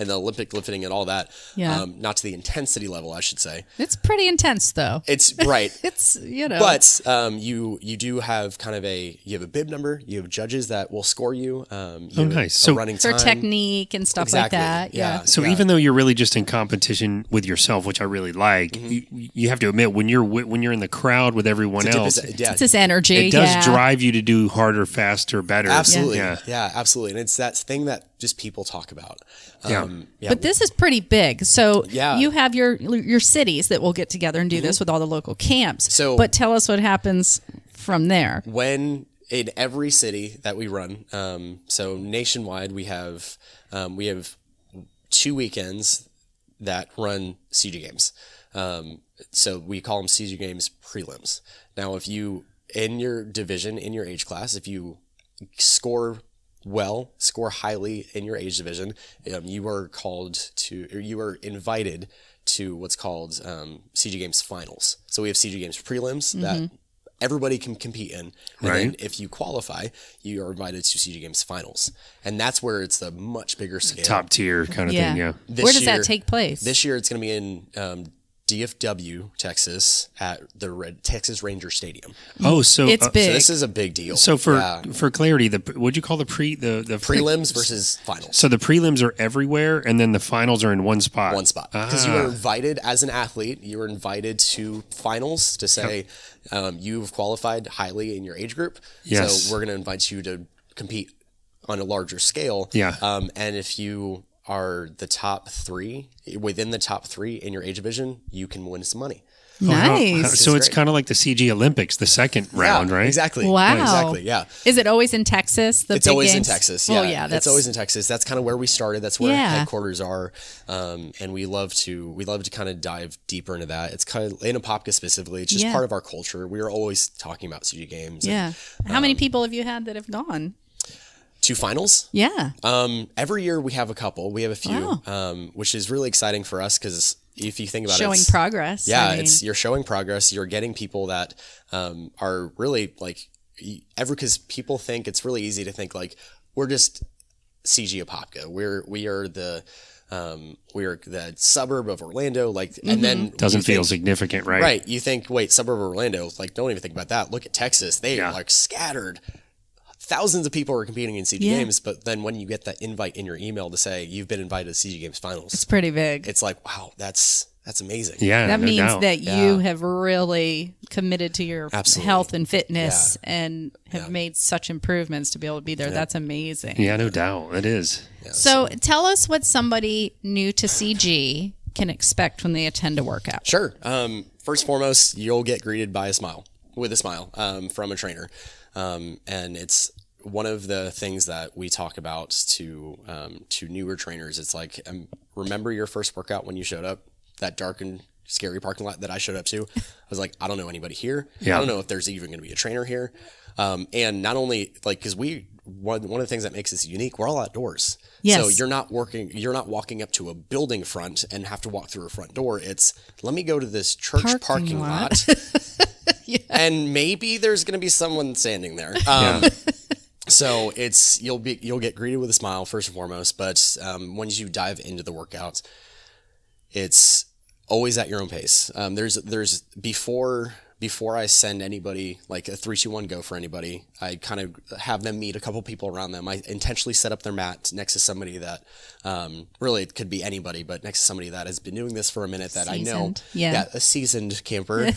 S4: and the Olympic lifting and all that. Yeah. Not to the intensity level, I should say.
S2: It's pretty intense, though.
S4: It's right.
S2: It's,
S4: But you do have kind of you have a bib number. You have judges that will score you.
S3: Nice.
S4: So running time.
S2: For technique and stuff like that. Yeah.
S3: So even though you're really just in competition with yourself, which I really like, you have to admit, when you're in the crowd with everyone else,
S2: it's this energy.
S3: It does drive you to do harder, faster, better.
S4: Absolutely. Yeah, absolutely. And it's that thing that just people talk about.
S2: But this is pretty big. So you have your cities that will get together and do this with all the local camps. But tell us what happens from there.
S4: When in every city that we run, so nationwide, we have 2 weekends that run CG games. So we call them CG games prelims. Now, if you, in your division, in your age class, if you score highly in your age division, you are invited to what's called CG Games finals. So we have CG Games prelims that everybody can compete in, and then if you qualify, you are invited to CG Games finals, and that's where it's the much bigger scale,
S3: top tier kind of thing. Yeah.
S2: Where does that take place?
S4: This year, it's going to be in DFW, Texas, at the Texas Ranger Stadium.
S3: Oh, so
S2: it's big.
S4: So this is a big deal.
S3: So for clarity, what'd you call the
S4: prelims versus finals?
S3: So the prelims are everywhere, and then the finals are in one spot.
S4: One spot, because you are invited as an athlete. You are invited to finals to say you've qualified highly in your age group.
S3: Yes.
S4: So we're going to invite you to compete on a larger scale.
S3: Yeah.
S4: And if you are within the top 3 in your age division, you can win some money.
S2: Nice.
S3: So it's kind of like the CG Olympics, the second round, right?
S4: Exactly.
S2: Wow.
S4: Exactly. Yeah.
S2: Is it always in Texas?
S4: It's
S2: big
S4: always
S2: games?
S4: in Texas. Yeah.
S2: Well, yeah.
S4: It's always in Texas. That's kind of where we started. That's where headquarters are. And we love to kind of dive deeper into that. It's kind of in Apopka specifically. It's just part of our culture. We are always talking about CG games.
S2: Yeah. And, how many people have you had that have gone
S4: to finals?
S2: Yeah.
S4: Every year we have a couple. We have a few, which is really exciting for us because if you think about
S2: showing progress.
S4: Yeah, you're showing progress. You're getting people that are really like, because people think it's really easy to think like we're just CG Apopka. We are the suburb of Orlando, like, and then
S3: doesn't feel significant, right?
S4: Right. You think, wait, suburb of Orlando, like, don't even think about that. Look at Texas. They are like scattered. Thousands of people are competing in CG Games, but then when you get that invite in your email to say you've been invited to CG Games finals,
S2: it's pretty big.
S4: It's like, wow, that's amazing.
S2: Yeah, that means that you have really committed to your health and fitness and have made such improvements to be able to be there. That's amazing.
S3: Yeah, no doubt. It is.
S2: Yeah, so tell us what somebody new to CG can expect when they attend a workout.
S4: Sure. First and foremost, you'll get greeted with a smile from a trainer. And it's one of the things that we talk about to newer trainers. It's like, remember your first workout when you showed up, that dark and scary parking lot that I showed up to? I was like, I don't know anybody here. Yeah. I don't know if there's even going to be a trainer here. And not only like, because one of the things that makes us unique, we're all outdoors. Yes. So you're not walking up to a building front and have to walk through a front door. It's, let me go to this church parking lot. Yeah. And maybe there's going to be someone standing there. So you'll get greeted with a smile first and foremost. But once you dive into the workouts, it's always at your own pace. There's before I send anybody like a 3, 2, 1 go for anybody, I kind of have them meet a couple people around them. I intentionally set up their mat next to somebody that really it could be anybody, but next to somebody that has been doing this for a minute that I know, a seasoned camper.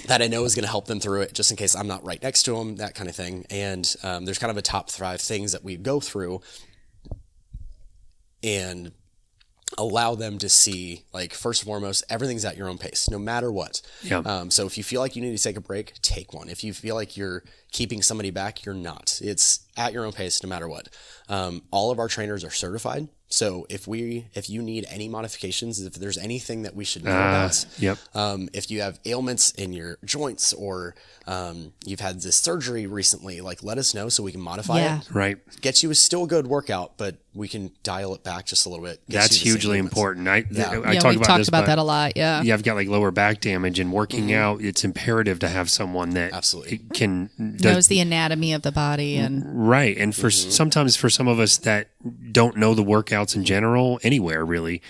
S4: That I know is going to help them through it, just in case I'm not right next to them, that kind of thing. And there's kind of a top 5 things that we go through and allow them to see, like, first and foremost, everything's at your own pace, no matter what. Yeah. So if you feel like you need to take a break, take one. If you feel like you're keeping somebody back, you're not. It's at your own pace, no matter what. All of our trainers are certified. So if you need any modifications, if there's anything that we should know about, if you have ailments in your joints or you've had this surgery recently, like let us know so we can modify it.
S3: Right.
S4: Get you a still good workout, but we can dial it back just a little bit.
S3: That's hugely important. I
S2: we've
S3: talk
S2: talked about that a lot. Yeah.
S3: Yeah, I've got like lower back damage, and working out, it's imperative to have someone that
S2: knows the anatomy of the body and
S3: right. And for sometimes for some of us that don't know the workouts in general, anywhere really,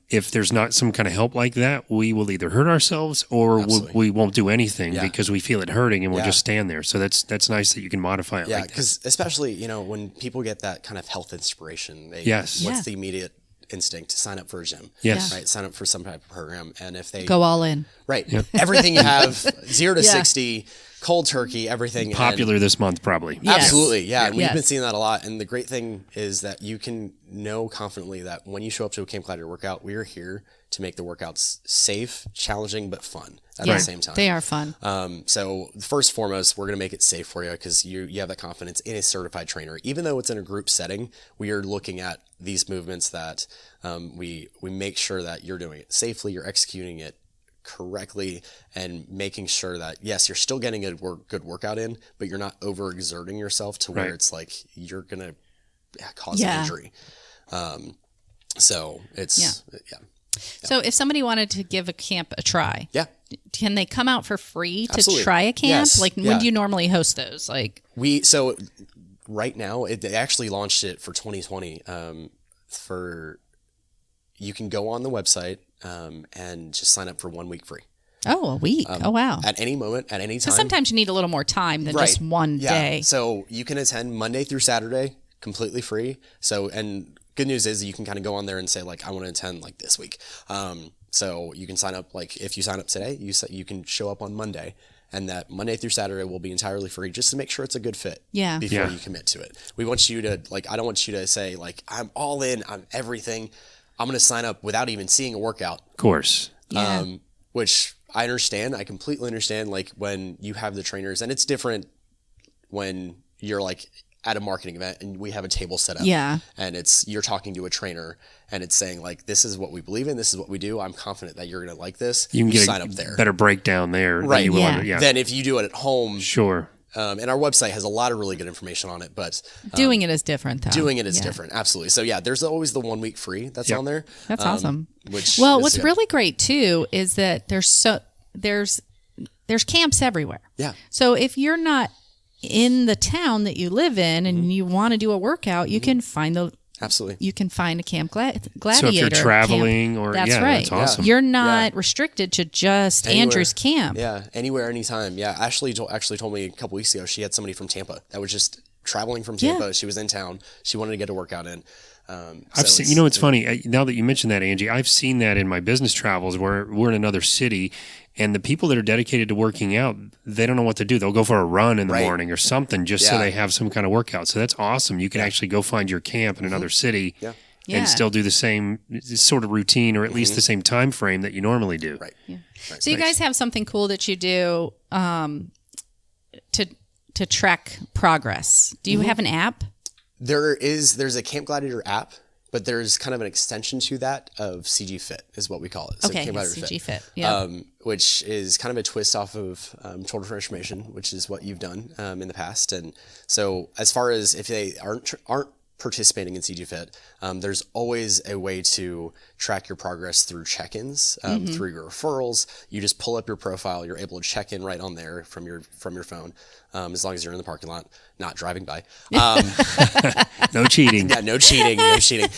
S3: if there's not some kind of help like that, we will either hurt ourselves or we won't do anything because we feel it hurting and we'll just stand there. So that's nice that you can modify it.
S4: Yeah,
S3: like
S4: because especially when people get that kind of health inspiration, what's the immediate instinct to sign up for a gym?
S3: Yes,
S4: right. Sign up for some type of program, and if they
S2: go all in,
S4: right, everything you have 0 to 60. Cold turkey, everything.
S3: Popular this month, probably.
S2: Yes.
S4: Absolutely, yeah. And we've been seeing that a lot. And the great thing is that you can know confidently that when you show up to a Camp Gladiator workout, we are here to make the workouts safe, challenging, but fun at the same time.
S2: They are fun.
S4: So first and foremost, we're going to make it safe for you because you have that confidence in a certified trainer. Even though it's in a group setting, we are looking at these movements that we make sure that you're doing it safely, you're executing it correctly, and making sure that yes, you're still getting a good workout in, but you're not overexerting yourself to where it's like you're gonna cause an injury. So it's
S2: So if somebody wanted to give a camp a try, can they come out for free to try a camp?
S4: Yes.
S2: Like when do you normally host those? Like
S4: so right now they actually launched it for 2020. You can go on the website and just sign up for 1 week free.
S2: Oh, a week. Oh, wow.
S4: At any moment, at any time.
S2: So sometimes you need a little more time than just one day.
S4: So you can attend Monday through Saturday completely free. So, and good news is you can kind of go on there and say like, I want to attend like this week. So you can sign up, like if you sign up today, you can show up on Monday, and that Monday through Saturday will be entirely free just to make sure it's a good fit before you commit to it. We want you to I don't want you to say like, I'm all in, I'm everything. I'm going to sign up without even seeing a workout.
S3: Of course.
S4: Which I understand. I completely understand, like when you have the trainers, and it's different when you're like at a marketing event and we have a table set up and you're talking to a trainer and it's saying like, this is what we believe in, this is what we do. I'm confident that you're going to like this.
S3: You can get
S4: sign up there.
S3: Better breakdown there.
S4: Right.
S3: Than
S4: Then if you do it at home.
S3: Sure.
S4: And our website has a lot of really good information on it, but
S2: doing it is different though.
S4: Doing it is different. Absolutely. So there's always the 1 week free that's on there.
S2: That's awesome.
S4: What's
S2: really great too is that there's camps everywhere.
S4: Yeah.
S2: So if you're not in the town that you live in and you want to do a workout, you can find
S4: Absolutely.
S2: You can find a Camp Gladiator.
S3: So if you're traveling
S2: camp. That's right.
S3: That's awesome.
S2: You're not restricted to just anywhere. Andrew's camp.
S4: Yeah, anywhere, anytime. Yeah, Ashley actually told me a couple weeks ago she had somebody from Tampa that was just traveling from Tampa. She was in town. She wanted to get a workout in.
S3: I've seen, it's funny, now that you mentioned that, Angie, I've seen that in my business travels where we're in another city and the people that are dedicated to working out, they don't know what to do. They'll go for a run in the morning or something just so they have some kind of workout. So that's awesome. You can actually go find your camp in another city and still do the same sort of routine or at least the same time frame that you normally do.
S4: Right.
S2: Yeah. So you guys have something cool that you do to track progress. Do you have an app?
S4: There's a Camp Gladiator app, but there's kind of an extension to that of CG Fit is what we call it. So
S2: okay,
S4: Camp
S2: CG Fit. Yeah.
S4: Which is kind of a twist off of Total Transformation, which is what you've done in the past. And so as far as if they aren't participating in CG Fit, there's always a way to track your progress through check-ins, through your referrals. You just pull up your profile. You're able to check in right on there from your phone, as long as you're in the parking lot, not driving by.
S3: No cheating.
S4: Yeah, no cheating, no cheating.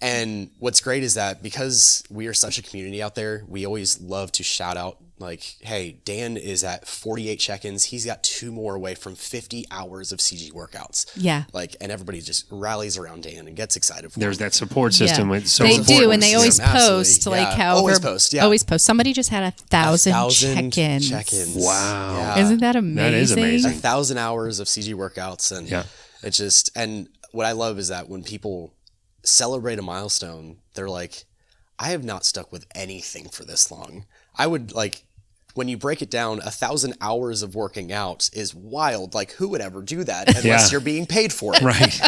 S4: And what's great is that because we are such a community out there, we always love to shout out like, hey, Dan is at 48 check-ins. He's got 2 more away from 50 hours of CG workouts.
S2: Yeah.
S4: And everybody just rallies around Dan and gets excited for
S3: There's
S4: him.
S3: that support system.
S2: Yeah.
S3: It's so
S2: they
S3: important.
S2: do, and they always post
S4: always post.
S2: Always post. Somebody just had 1,000 check-ins.
S3: Wow.
S4: Yeah.
S2: Isn't that amazing?
S3: That is amazing.
S4: 1,000 hours of CG workouts. And it's just, and what I love is that when people celebrate a milestone, they're like, I have not stuck with anything for this long. when you break it down, 1,000 hours of working out is wild. Like, who would ever do that unless you're being paid for it?
S3: Right.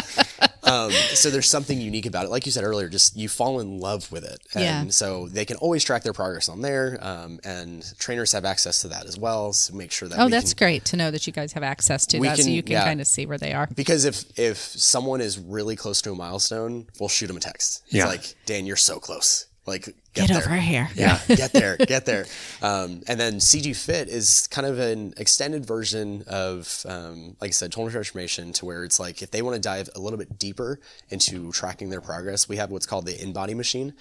S4: So there's something unique about it. Like you said earlier, just you fall in love with it. And so they can always track their progress on there. And trainers have access to that as well. So make sure that
S2: that's great to know that you guys have access to that so you can kind of see where they are.
S4: Because if someone is really close to a milestone, we'll shoot them a text. It's like, Dan, you're so close. Like, get
S2: over here.
S4: Yeah, get there. And then CG Fit is kind of an extended version of, like I said, total transformation, to where it's like if they want to dive a little bit deeper into tracking their progress, we have what's called the in-body machine,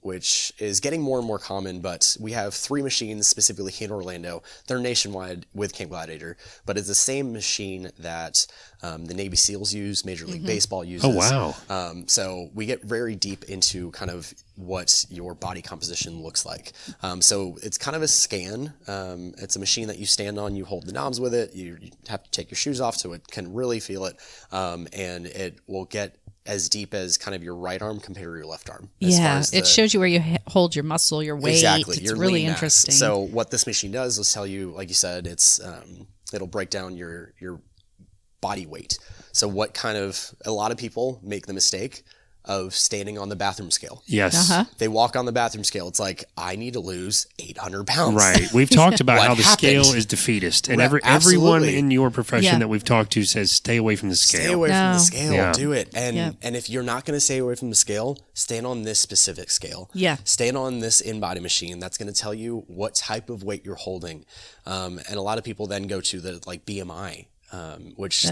S4: which is getting more and more common. But we have 3 machines specifically here in Orlando. They're nationwide with Camp Gladiator, but it's the same machine that the Navy SEALs use, Major League Baseball uses.
S3: Oh, wow.
S4: So we get very deep into kind of what your body composition looks like. So it's kind of a scan. It's a machine that you stand on, you hold the knobs with it, you have to take your shoes off so it can really feel it. And it will get as deep as kind of your right arm compared to your left arm.
S2: It shows you where you hold your muscle, your weight.
S4: Exactly.
S2: It's really interesting.
S4: So what this machine does is tell you, like you said, it's it'll break down your body weight. So what kind of, a lot of people make the mistake of standing on the bathroom scale.
S3: Yes.
S4: They walk on the bathroom scale. It's like, I need to lose 800 pounds.
S3: Right. We've talked about how the scale is defeatist. And everyone in your profession that we've talked to says, stay away from the scale.
S4: Stay away from the scale. Do it. And if you're not going to stay away from the scale, stand on this specific scale. Stand on this in-body machine. That's going to tell you what type of weight you're holding. And a lot of people then go to the like BMI, which...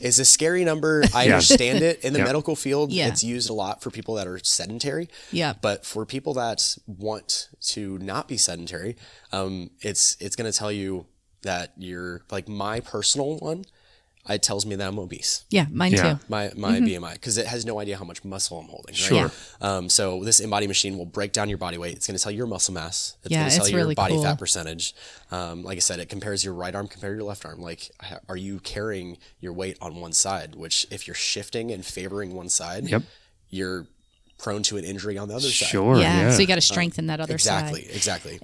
S4: It's a scary number. I understand it. In the medical field, it's used a lot for people that are sedentary. But for people that want to not be sedentary, it's going to tell you that you're, like, my personal one, it tells me that I'm obese.
S2: Yeah, mine too.
S4: My BMI, because it has no idea how much muscle I'm holding. Right?
S3: Sure.
S4: So this in-body machine will break down your body weight. It's going to tell you your muscle mass. It's going to tell you your body fat percentage. Like I said, it compares your right arm compared to your left arm. Like, are you carrying your weight on one side? Which, if you're shifting and favoring one side, you're prone to an injury on the other side.
S3: Sure. Yeah.
S2: So you got to strengthen that other side.
S4: Exactly.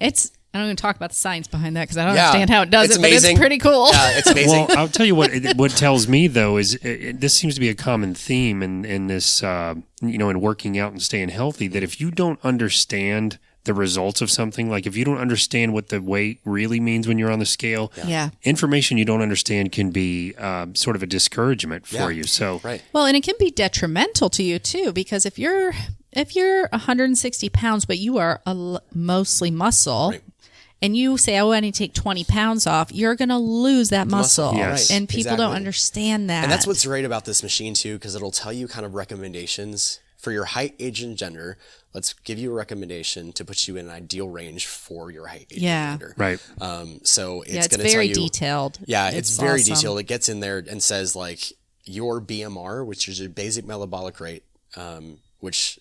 S2: I don't even talk about the science behind that because I don't understand how it does it,
S4: amazing.
S2: But it's pretty cool.
S4: Yeah, it's amazing.
S3: Well, I'll tell you what tells me, though, is this seems to be a common theme in this, in working out and staying healthy, that if you don't understand the results of something, like if you don't understand what the weight really means when you're on the scale, information you don't understand can be sort of a discouragement for you. So,
S2: well, and it can be detrimental to you too, because if you're 160 pounds, but you are mostly muscle, and you say, I need to take 20 pounds off, you're going to lose that muscle.
S3: Yes.
S2: And people don't understand that.
S4: And that's what's great about this machine, too, because it'll tell you kind of recommendations for your height, age, and gender. Let's give you a recommendation to put you in an ideal range for your height, age, and gender.
S3: Right.
S4: So it's going to tell you.
S2: It's very detailed.
S4: Yeah, it's very detailed. It gets in there and says, like, your BMR, which is your basic metabolic rate, which...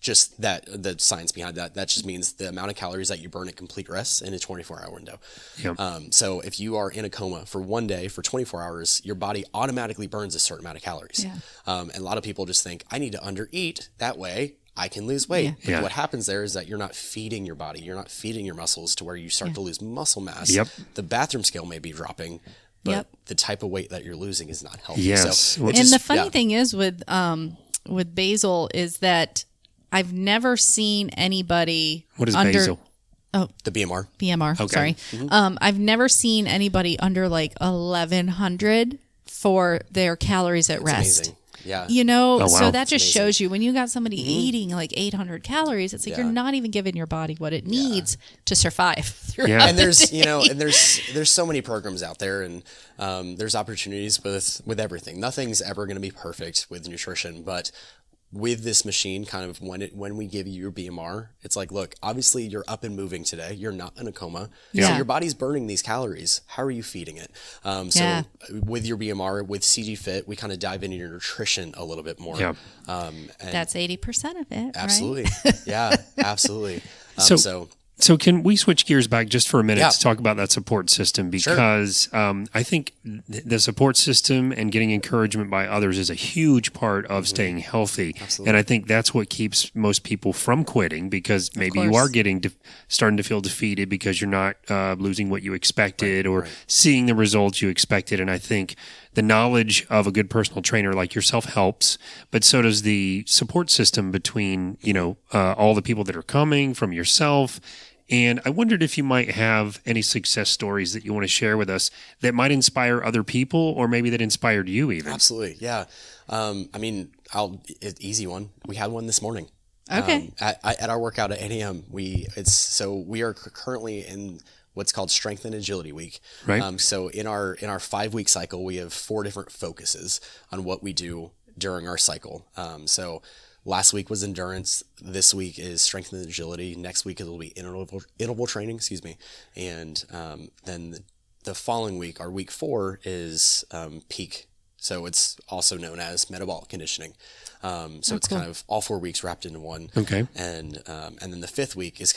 S4: just that, the science behind that just means the amount of calories that you burn at complete rest in a 24-hour window. So if you are in a coma for one day, for 24 hours, your body automatically burns a certain amount of calories. And a lot of people just think, I need to undereat, that way I can lose weight. But what happens there is that you're not feeding your body, you're not feeding your muscles to where you start to lose muscle mass. The bathroom scale may be dropping, but the type of weight that you're losing is not healthy. So
S2: and the funny thing is with basal is that I've never seen anybody
S3: What is basal?
S2: Oh,
S4: the BMR.
S2: Sorry. I've never seen anybody under like 1,100 for their calories at rest.
S4: Amazing. Yeah.
S2: So that just shows you when you got somebody eating like 800 calories, it's like you're not even giving your body what it needs to survive.
S4: And there's, there's so many programs out there, and there's opportunities with everything. Nothing's ever going to be perfect with nutrition, but with this machine, kind of when we give you your BMR, it's like, look, obviously you're up and moving today. You're not in a coma. So your body's burning these calories. How are you feeding it? So with your BMR, with CG Fit, we kind of dive into your nutrition a little bit more. And
S2: that's 80% of it.
S4: Absolutely.
S2: Right?
S4: Yeah, absolutely.
S3: So can we switch gears back just for a minute to talk about that support system? Because I think the support system and getting encouragement by others is a huge part of staying healthy.
S4: Absolutely.
S3: And I think that's what keeps most people from quitting, because maybe you are starting to feel defeated because you're not losing what you expected or seeing the results you expected. And I think the knowledge of a good personal trainer like yourself helps, but so does the support system between, all the people that are coming, from yourself. And I wondered if you might have any success stories that you want to share with us that might inspire other people, or maybe that inspired you even.
S4: Absolutely. Yeah. Easy one. We had one this morning.
S2: Okay.
S4: At our workout at 8 a.m. We are currently in what's called Strength and Agility Week.
S3: Right.
S4: So in our 5-week cycle, we have 4 different focuses on what we do during our cycle. So last week was endurance. This week is strength and agility. Next week it will be interval training. And then the following week, our week 4 is peak. So it's also known as metabolic conditioning. It's kind of all 4 weeks wrapped into one.
S3: Okay.
S4: And then the 5th week is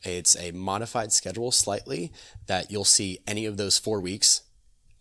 S4: it's a modified schedule slightly that you'll see any of those 4 weeks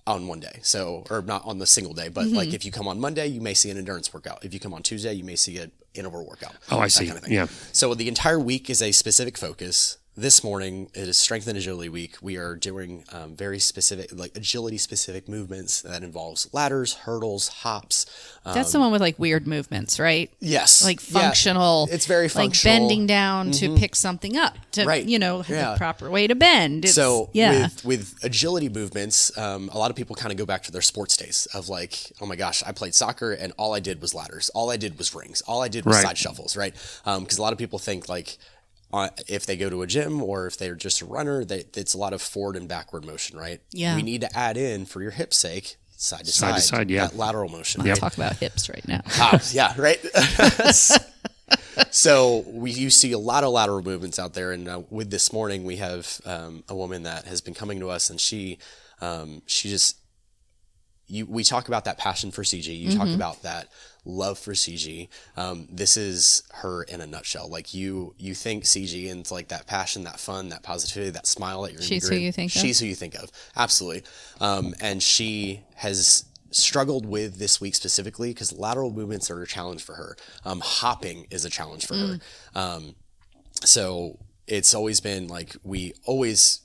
S4: on one day. So, or not on the single day, but like if you come on Monday, you may see an endurance workout. If you come on Tuesday, you may see an interval workout.
S3: Oh, I see.
S4: Kind of thing.
S3: Yeah.
S4: So the entire week is a specific focus. This morning, it is Strength and Agility Week. We are doing very specific, like agility-specific movements that involves ladders, hurdles, hops.
S2: That's the one with like weird movements, right?
S4: Yes.
S2: Like functional.
S4: Yeah, it's very functional.
S2: Like bending down to pick something up to, have the proper way to bend.
S4: With agility movements, a lot of people kind of go back to their sports days of like, oh my gosh, I played soccer and all I did was ladders. All I did was rings. All I did was side shuffles, right? Because a lot of people think like, if they go to a gym or if they're just a runner, it's a lot of forward and backward motion, right?
S2: Yeah.
S4: We need to add in, for your hip's sake, side to side, that lateral motion.
S2: Let's talk about hips right now.
S4: Yeah, right. So you see a lot of lateral movements out there, and with this morning we have a woman that has been coming to us, and we talk about that passion for CG. You talk about that love for CG. This is her in a nutshell. Like you think CG and it's like that passion, that fun, that positivity, that smile that you're.
S2: She's who you think of.
S4: She's who you think of. Absolutely. And she has struggled with this week specifically because lateral movements are a challenge for her. Hopping is a challenge for her. So it's always been like, we always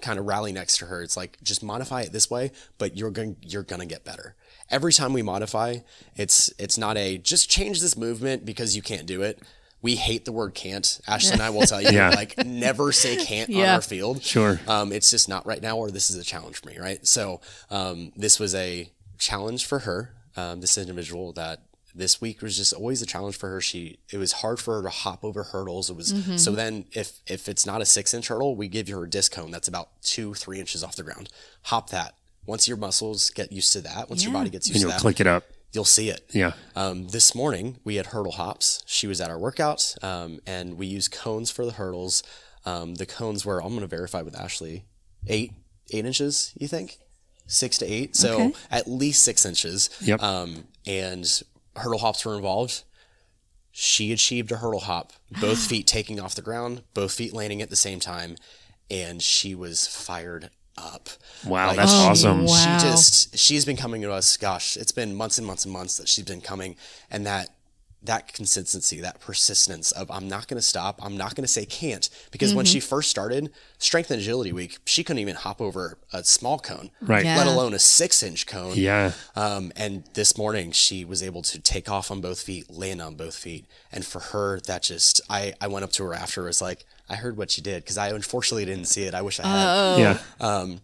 S4: kind of rally next to her. It's like, just modify it this way, but you're gonna get better. Every time we modify, it's not just change this movement because you can't do it. We hate the word can't. Ashley and I will tell you, like, never say can't on our field.
S3: Sure.
S4: It's just not right now, or this is a challenge for me, right? So this was a challenge for her, this individual, that this week was just always a challenge for her. It was hard for her to hop over hurdles. It was so then if it's not a 6-inch hurdle, we give her a disc cone that's about 2-3 inches off the ground. Hop that. Once your muscles get used to that, once your body gets used to that,
S3: click it up.
S4: You'll see it.
S3: Yeah.
S4: This morning we had hurdle hops. She was at our workout, and we used cones for the hurdles. The cones were, I'm going to verify with Ashley, 8 inches. You think 6 to 8? So at least 6 inches.
S3: Yep.
S4: And hurdle hops were involved. She achieved a hurdle hop, both feet taking off the ground, both feet landing at the same time, and she was fired up.
S3: Wow, like, that's awesome.
S2: Wow.
S4: She's been coming to us, gosh, it's been months and months and months that she's been coming, and that consistency, that persistence of, I'm not going to stop, I'm not going to say can't, because when she first started Strength and Agility Week, she couldn't even hop over a small cone,
S3: right?
S2: Yeah.
S4: Let alone a 6-inch cone.
S3: Yeah.
S4: And this morning she was able to take off on both feet, land on both feet, and for her, that just, I went up to her after, was like, I heard what you did, because I unfortunately didn't see it. I wish I had.
S3: Yeah.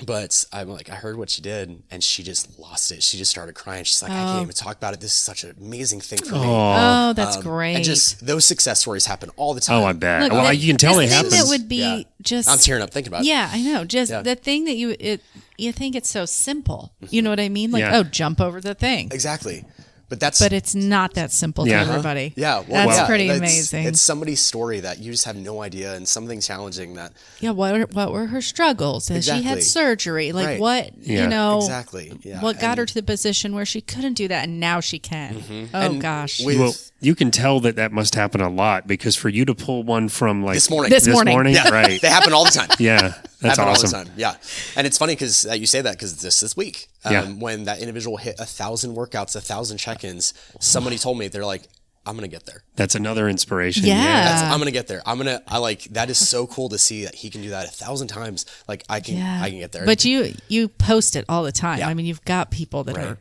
S4: But I'm like, I heard what she did, and she just lost it. She just started crying. She's like, I can't even talk about it. This is such an amazing thing for me.
S2: Oh, that's great.
S4: And just those success stories happen all the time.
S3: Oh, I bet.
S2: Look,
S3: well, you can tell it happens.
S2: That would be just.
S4: I'm tearing up thinking about it.
S2: Yeah, I know. Just the thing that you think it's so simple. You know what I mean? Like, jump over the thing.
S4: Exactly. But it's
S2: not that simple to everybody.
S4: Yeah,
S2: that's pretty amazing.
S4: It's somebody's story that you just have no idea, and something challenging that.
S2: Yeah, what were her struggles? Has she had surgery? Like what?
S3: Yeah.
S2: You know,
S4: exactly. Yeah.
S2: What got her to the position where she couldn't do that, and now she can. Oh
S4: and
S2: gosh.
S4: With
S3: you can tell that must happen a lot, because for you to pull one from like
S4: this morning,
S2: yeah.
S3: Right?
S4: They happen all the time.
S3: Yeah, that's
S4: happen
S3: awesome.
S4: all the time. Yeah, and it's funny because you say that because this week, when that individual hit 1,000 workouts, 1,000 check-ins, somebody told me, they're like, I'm going to get there.
S3: That's another inspiration.
S2: Yeah.
S4: I'm going to get there. I like, that is so cool to see that he can do that 1,000 times. Like I can get there.
S2: But you post it all the time. I mean, you've got people that are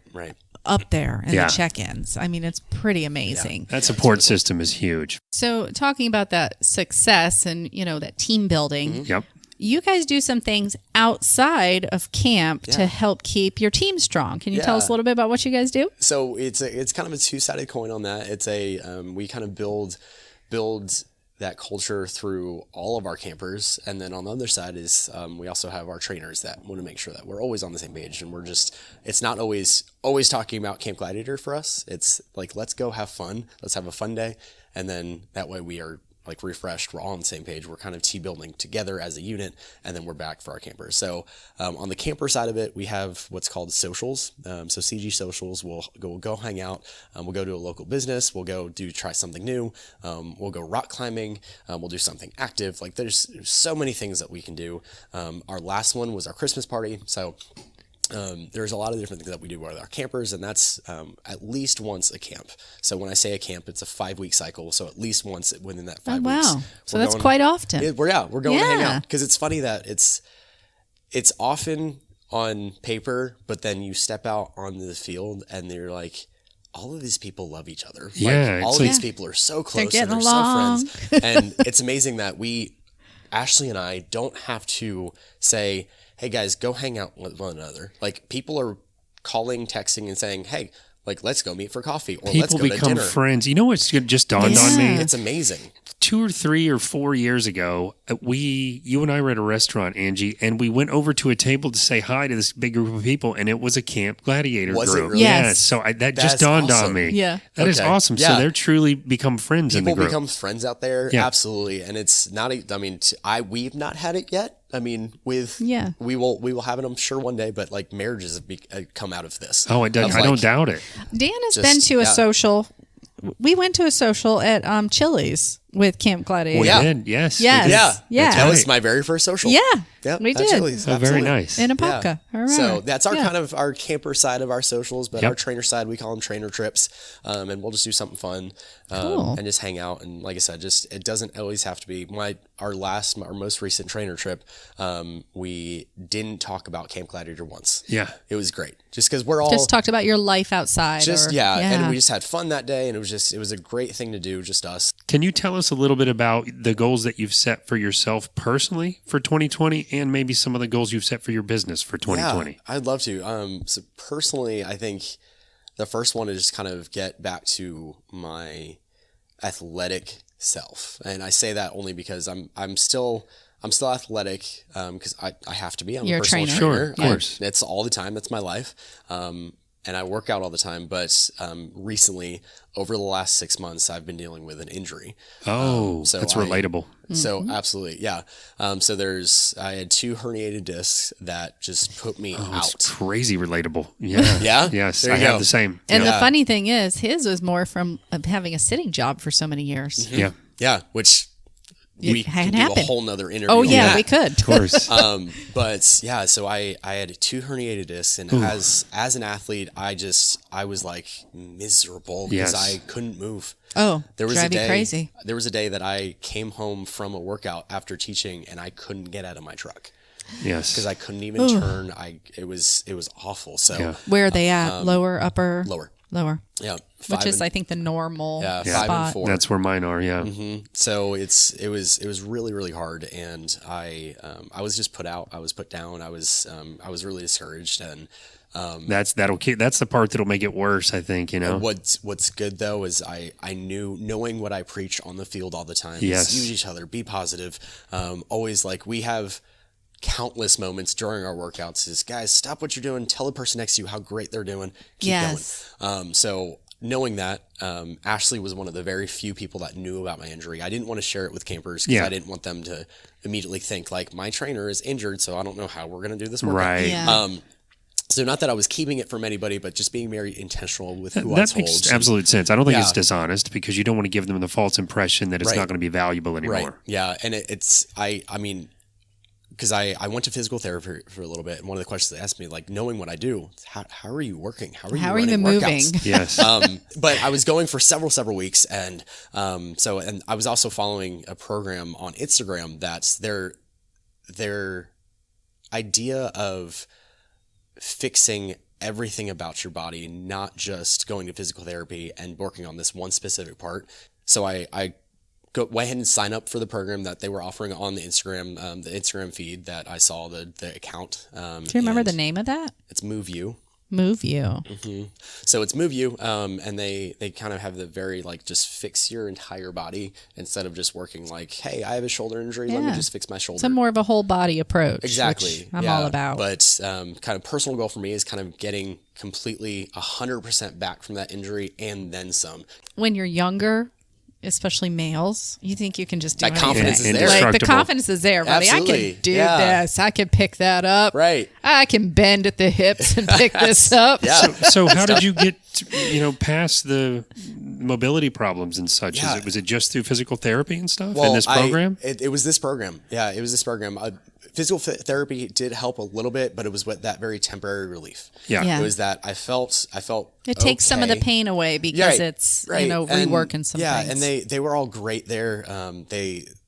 S2: up there in the check-ins. I mean, it's pretty amazing.
S3: That support system is huge.
S2: So talking about that success and, that team building.
S3: Yep.
S2: You guys do some things outside of camp to help keep your team strong. Can you tell us a little bit about what you guys do?
S4: So it's kind of a two-sided coin on that. It's we kind of build that culture through all of our campers, and then on the other side is we also have our trainers that want to make sure that we're always on the same page, and it's not always talking about Camp Gladiator for us. It's like, let's go have fun, let's have a fun day, and then that way we are like refreshed, we're all on the same page, we're kind of team building together as a unit, and then we're back for our campers. So on the camper side of it, we have what's called socials. So CG socials, we'll go hang out, we'll go to a local business, we'll go try something new, we'll go rock climbing, we'll do something active. Like there's so many things that we can do. Our last one was our Christmas party. So there's a lot of different things that we do with our campers, and that's at least once a camp. So when I say a camp, it's a 5-week cycle. So at least once within that 5 weeks.
S2: Wow. So that's quite often.
S4: We're going to hang out, because it's funny that it's often on paper, but then you step out onto the field and you're like, all of these people love each other.
S3: Yeah,
S4: like, all of these people are so close.
S2: They're getting
S4: and
S2: along.
S4: so friends. And it's amazing that Ashley and I don't have to say, hey guys, go hang out with one another. Like people are calling, texting, and saying, hey, like let's go meet for coffee, or let's go to dinner.
S3: People become friends. You know what's just dawned on me?
S4: It's amazing.
S3: 2 or 3 or 4 years ago, you and I were at a restaurant, Angie, and we went over to a table to say hi to this big group of people, and it was a Camp Gladiator group.
S4: Was it really?
S2: Yes.
S3: Yeah, so that just dawned on me.
S2: Yeah.
S3: That is awesome.
S4: Yeah.
S3: So they're truly become friends in the
S4: People
S3: group.
S4: become friends out there, absolutely. And it's not. We've not had it yet. I mean, we will have it, I'm sure, one day. But like marriages have come out of this.
S3: Oh, it does. I don't doubt it.
S2: Dan has been to a social. We went to a social at Chili's with Camp Gladiator.
S3: We did, yes.
S2: Yes.
S4: Yeah. That
S3: right.
S4: was my very first social.
S2: Yeah.
S4: Yep,
S2: we did.
S4: Chili's,
S3: very nice.
S2: In Apopka. All right.
S4: So that's our kind of our camper side of our socials, but our trainer side, we call them trainer trips, and we'll just do something fun and just hang out. And like I said, it doesn't always have to be our most recent trainer trip. We didn't talk about Camp Gladiator once.
S3: Yeah,
S4: it was great, just because we're all
S2: just talked about your life outside.
S4: And we just had fun that day, and it was a great thing to do, just us.
S3: Can you tell us a little bit about the goals that you've set for yourself personally for 2020, and maybe some of the goals you've set for your business for 2020?
S4: Yeah, I'd love to. So personally, I think the first one is just kind of get back to my athletic self, and I say that only because I'm still athletic because I have to be. I'm a personal trainer.
S3: Sure, of course.
S4: That's all the time. That's my life. And I work out all the time, but recently, over the last 6 months, I've been dealing with an injury.
S3: So that's relatable.
S4: So absolutely, yeah. So I had 2 herniated discs that just put me out.
S3: It's crazy relatable. Yeah.
S4: Yeah?
S3: Yes,
S4: There
S3: I
S4: you
S3: have
S4: go.
S3: the same.
S2: And the funny thing is, his was more from having a sitting job for so many years.
S4: Mm-hmm.
S3: Yeah.
S4: Yeah, which we can do a whole nother interview.
S2: Oh, yeah,
S4: on that.
S2: we could.
S3: Of course.
S4: But yeah, so I had 2 herniated discs, and as an athlete, I was like miserable because I couldn't move.
S2: Oh,
S4: there was
S2: drive you crazy.
S4: There was a day that I came home from a workout after teaching, and I couldn't get out of my truck.
S3: Yes,
S4: because I couldn't even turn. It was awful. So
S2: where are they at? Lower, upper, lower.
S4: Yeah,
S2: which is I think the normal.
S4: Yeah,
S2: spot.
S4: 5 and 4.
S3: That's where mine are. Yeah.
S4: Mm-hmm. So it was really, really hard, and I was just put out. I was put down. I was really discouraged, and
S3: that's the part that'll make it worse. I think
S4: What's good though is I knowing what I preach on the field all the time. Is use each other, be positive. Always we have countless moments during our workouts is, guys, stop what you're doing, tell the person next to you how great they're doing, keep going. So knowing that, Ashley was one of the very few people that knew about my injury. I didn't want to share it with campers because I didn't want them to immediately think my trainer is injured, so I don't know how we're going to do this workout.
S3: Right.
S4: So So not that I was keeping it from anybody, but just being very intentional with who I told.
S3: That makes absolute sense. I don't think it's dishonest because you don't want to give them the false impression that it's not going to be valuable anymore.
S4: Right. Yeah. And I mean, because I went to physical therapy for a little bit, and one of the questions they asked me, like, knowing what I do, how are you working? How are you running
S2: moving?
S3: Yes.
S4: But I was going for several weeks, and and I was also following a program on Instagram that's their idea of fixing everything about your body, not just going to physical therapy and working on this one specific part. So I went ahead and sign up for the program that they were offering on the Instagram feed that I saw the account.
S2: Do you remember the name of that?
S4: It's Move You.
S2: Move You.
S4: Mm-hmm. So it's Move You, and they kind of have the very like just fix your entire body instead of just working like, hey, I have a shoulder injury, let me just fix my shoulder.
S2: It's a more of a whole body approach.
S4: Exactly.
S2: Which I'm all about.
S4: But kind of personal goal for me is kind of getting completely 100% back from that injury and then some.
S2: When you're younger, especially males, you think you can just do
S4: that
S2: anything.
S4: confidence is there.
S2: Like the confidence is there, buddy.
S4: Absolutely.
S2: I can do this. I can pick that up.
S4: Right.
S2: I can bend at the hips and pick this up.
S4: Yeah.
S3: So how did you get past the mobility problems and such?
S4: Yeah.
S3: Was it just through physical therapy and stuff in this program?
S4: It was this program. Yeah, it was this program. Physical therapy did help a little bit, but it was that very temporary relief.
S3: Yeah.
S4: It was that I felt
S2: it takes some of the pain away because it's reworking some things.
S4: Yeah, and they were all great there.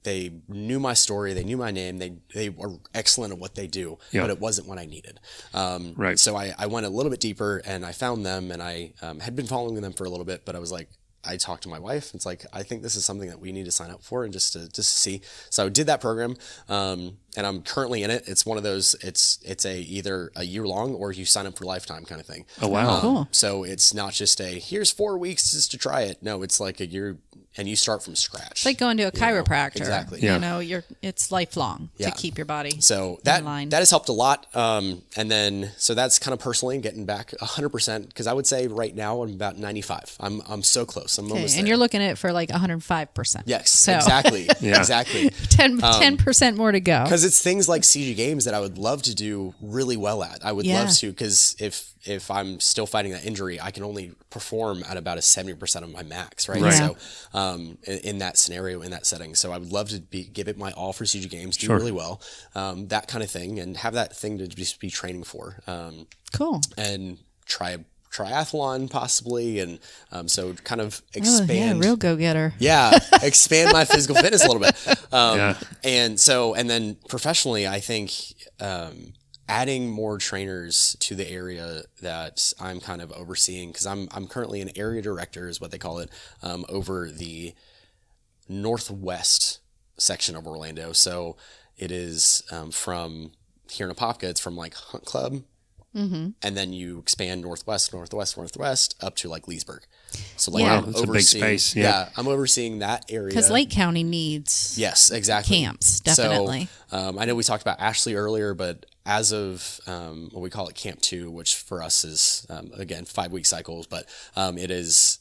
S4: They knew my story, they knew my name, they were excellent at what they do, but it wasn't what I needed.
S3: Right.
S4: So I went a little bit deeper and I found them, and I had been following them for a little bit, but I was like, I talked to my wife. It's like, I think this is something that we need to sign up for and just to see. So I did that program, and I'm currently in it. It's one of those. It's either a year long or you sign up for lifetime kind of thing.
S3: Oh wow!
S2: Cool.
S4: So it's not just here's 4 weeks just to try it. No, it's like a year, and you start from scratch.
S2: It's like going to a chiropractor.
S4: Exactly.
S3: Yeah.
S2: It's lifelong to keep your body.
S4: So that has helped a lot. And then so that's kind of personally getting back 100%, because I would say right now I'm about 95. I'm so close. I'm almost there.
S2: And you're looking at it for like 105%.
S4: Yes,
S2: so.
S4: Exactly. Exactly.
S2: 10% more to go.
S4: Because it's things like CG Games that I would love to do really well at. I would love to, because if I'm still fighting that injury, I can only perform at about a 70% of my max, right? So in that scenario, in that setting. So I would love to give it my all for CG Games, do really well, that kind of thing, and have that thing to just be training for.
S2: Cool.
S4: And triathlon possibly, and so kind of expand.
S2: Real go-getter.
S4: Yeah, expand my physical fitness a little bit. And then professionally, I think adding more trainers to the area that I'm kind of overseeing, because I'm currently an area director, is what they call it, over the northwest section of Orlando. So it is from here in Apopka, it's from like Hunt Club. Mm-hmm. And then you expand northwest up to like Leesburg. So like I'm
S3: it's a big space. Yeah.
S4: I'm overseeing that area
S2: because Lake County needs camps definitely.
S4: So I know we talked about Ashley earlier, but as of what we call it Camp 2, which for us is again 5-week cycles, but it is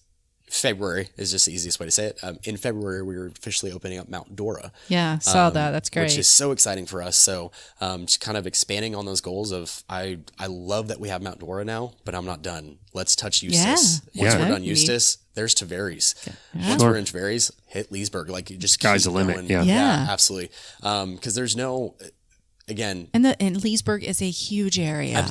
S4: February is just the easiest way to say it. In February, we were officially opening up Mount Dora.
S2: Yeah, saw that. That's great.
S4: Which is so exciting for us. So just kind of expanding on those goals of, I love that we have Mount Dora now, but I'm not done. Let's touch Eustis. Once we're done Eustis, there's Tavares. Once we're in Tavares, hit Leesburg. Like, you just
S3: sky's the limit.
S4: Yeah, absolutely. Because there's no... Again,
S2: and Leesburg is a huge area.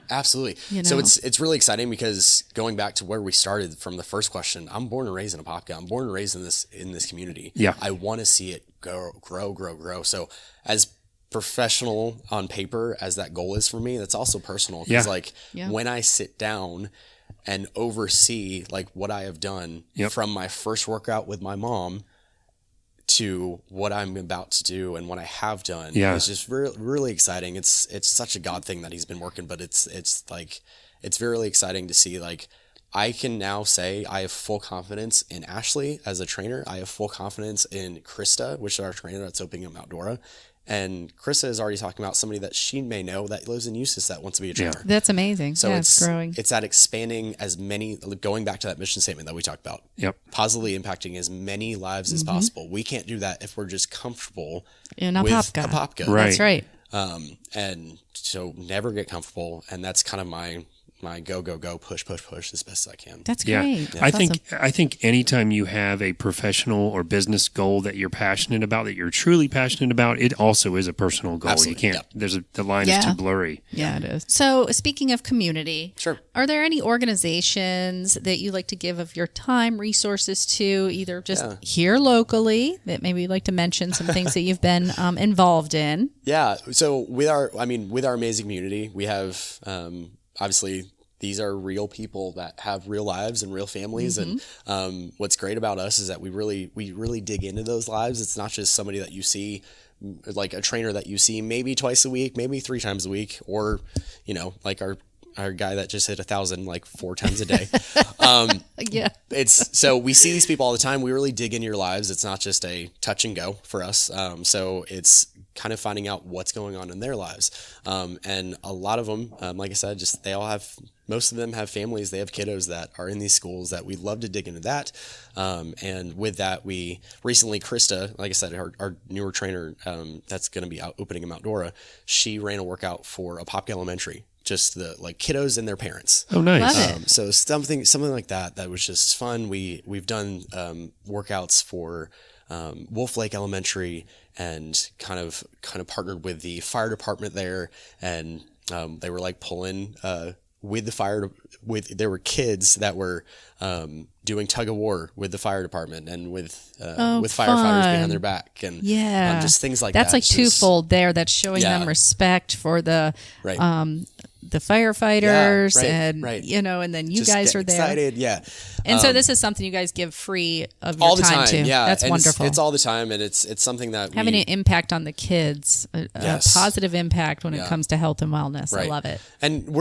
S4: Absolutely. So it's really exciting, because going back to where we started from the first question, I'm born and raised in Apopka. I'm born and raised in this community.
S3: Yeah.
S4: I want to see it grow. So as professional on paper as that goal is for me, that's also personal. Because when I sit down and oversee like what I have done from my first workout with my mom to what I'm about to do and what I have done, it's just really exciting. It's such a God thing that he's been working, but it's like, it's really exciting to see, like, I can now say I have full confidence in Ashley as a trainer. I have full confidence in Krista, which is our trainer that's opening up Mount Dora. And Krista is already talking about somebody that she may know that lives in Eustis that wants to be a trainer.
S2: That's amazing.
S4: So
S2: it's growing.
S4: It's that expanding as many, going back to that mission statement that we talked about. Positively impacting as many lives as possible. We can't do that if we're just comfortable
S2: in
S4: with
S2: Apopka.
S4: Apopka.
S2: Right. That's right.
S4: And so never get comfortable. And that's kind of my go, push as best as I can.
S2: That's great.
S3: Yeah. I think anytime you have a professional or business goal that you're passionate about, that you're truly passionate about, it also is a personal goal.
S4: Absolutely.
S3: You can't, the line is too blurry.
S2: Yeah, it is. So speaking of community,
S4: sure.
S2: Are there any organizations that you like to give of your time, resources to, either just here locally that maybe you'd like to mention some things that you've been involved in?
S4: Yeah. So with our amazing community, we have, obviously, these are real people that have real lives and real families. Mm-hmm. And what's great about us is that we really dig into those lives. It's not just somebody that you see, like a trainer that you see maybe twice a week, maybe 3 times a week, or, like our guy that just hit 1,000 like 4 times a day.
S2: Yeah.
S4: So we see these people all the time. We really dig into your lives. It's not just a touch and go for us. So it's kind of finding out what's going on in their lives. And a lot of them, like I said, most of them have families, they have kiddos that are in these schools that we'd love to dig into that. And with that, we recently, Krista, like I said, our newer trainer, that's going to be opening in Mount Dora, she ran a workout for Apopka Elementary. Just the kiddos and their parents.
S3: Oh, nice.
S2: Love it.
S4: So something like that was just fun. We've done workouts for Wolf Lake Elementary and kind of partnered with the fire department there, and they were like pulling with the fire. There were kids that were doing tug of war with the fire department and with firefighters behind their back, and just things like
S2: that's
S4: that.
S2: That's like twofold there. That's showing them respect for the the firefighters, and then you just guys are there.
S4: Excited,
S2: And so this is something you guys give free of your
S4: all the time
S2: to.
S4: Yeah,
S2: that's
S4: and
S2: wonderful.
S4: It's all the time, and it's something that
S2: having an impact on the kids, a positive impact when it comes to health and wellness. I love it.
S4: And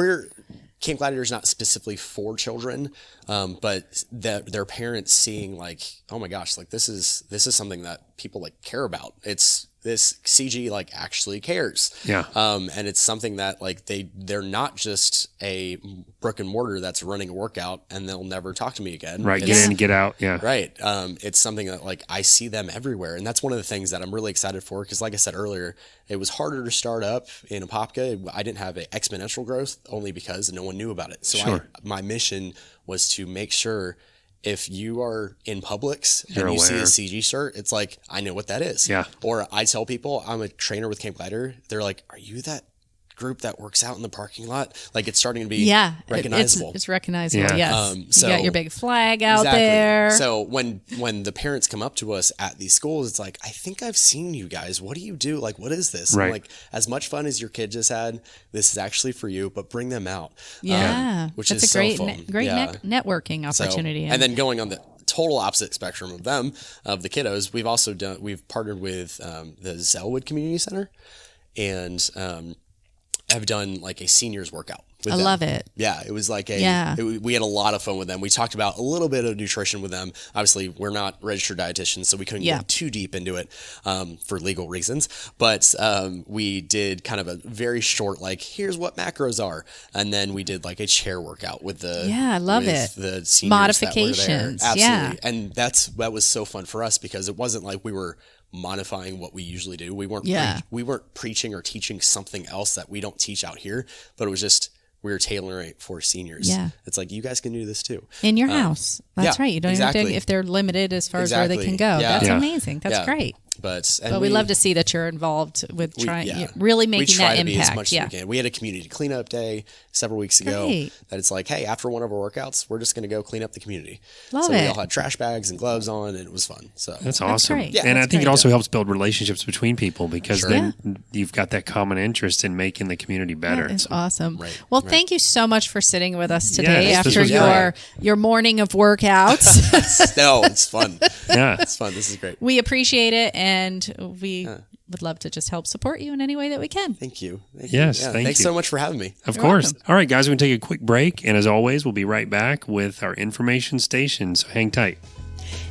S4: Camp Gladiator is not specifically for children, but their parents seeing like, oh my gosh, like this is something that people care about. This CG actually cares.
S3: Yeah.
S4: And it's something that they're not just a brick and mortar that's running a workout and they'll never talk to me again.
S3: Right. Get in, get out. Yeah.
S4: Right. It's something that I see them everywhere. And that's one of the things that I'm really excited for. Cause like I said earlier, it was harder to start up in Apopka. I didn't have an exponential growth only because no one knew about it. So my mission was to make sure if you are in Publix and you see a CG shirt, it's like, I know what that is.
S3: Yeah.
S4: Or I tell people I'm a trainer with Camp Gladiator. They're like, are you that group that works out in the parking lot? It's starting to be recognizable.
S2: It's recognizable.
S3: Yeah.
S2: Yes. So you got your big flag out there.
S4: So when the parents come up to us at these schools, it's like, I think I've seen you guys. What do you do? What is this?
S3: Right.
S4: I'm as much fun as your kid just had, this is actually for you, but bring them out.
S2: Yeah.
S4: Which
S2: That's
S4: is
S2: a great,
S4: so fun.
S2: great networking opportunity.
S4: And then going on the total opposite spectrum of the kiddos, we've partnered with the Zellwood Community Center, and have done a seniors workout with them.
S2: Love it.
S4: Yeah, it was we had a lot of fun with them. We talked about a little bit of nutrition with them. Obviously, we're not registered dietitians, so we couldn't go too deep into it for legal reasons. But we did kind of a very short, here's what macros are, and then we did a chair workout with the
S2: I love it.
S4: The seniors
S2: modifications.
S4: That were there. Absolutely, and that was so fun for us because it wasn't like we were modifying what we usually do. We weren't preaching or teaching something else that we don't teach out here, but it was just we were tailoring it for seniors.
S2: Yeah.
S4: It's you guys can do this too.
S2: In your house. That's right. You don't even have to, if they're limited as far as where they can go. Yeah. That's amazing. That's great.
S4: But
S2: we love to see that you're involved with really making that impact. We try to be
S4: as much as we can. We had a community cleanup day several weeks ago that it's hey, after one of our workouts, we're just going to go clean up the community.
S2: Love
S4: so
S2: it.
S4: We all had trash bags and gloves on, and it was fun. So
S3: that's awesome.
S2: Great.
S3: Yeah, and I think it also helps build relationships between people because then you've got that common interest in making the community better.
S2: It's awesome.
S4: Right.
S2: Well, thank you so much for sitting with us today after your morning of workouts.
S4: No, it's fun.
S3: Yeah,
S4: it's fun. This is great.
S2: We appreciate it, and we would love to just help support you in any way that we can.
S4: Thank you.
S3: Thanks
S4: so much for having me.
S3: Of course. Welcome. All right, guys, we're going to take a quick break. And as always, we'll be right back with our information station. So hang tight.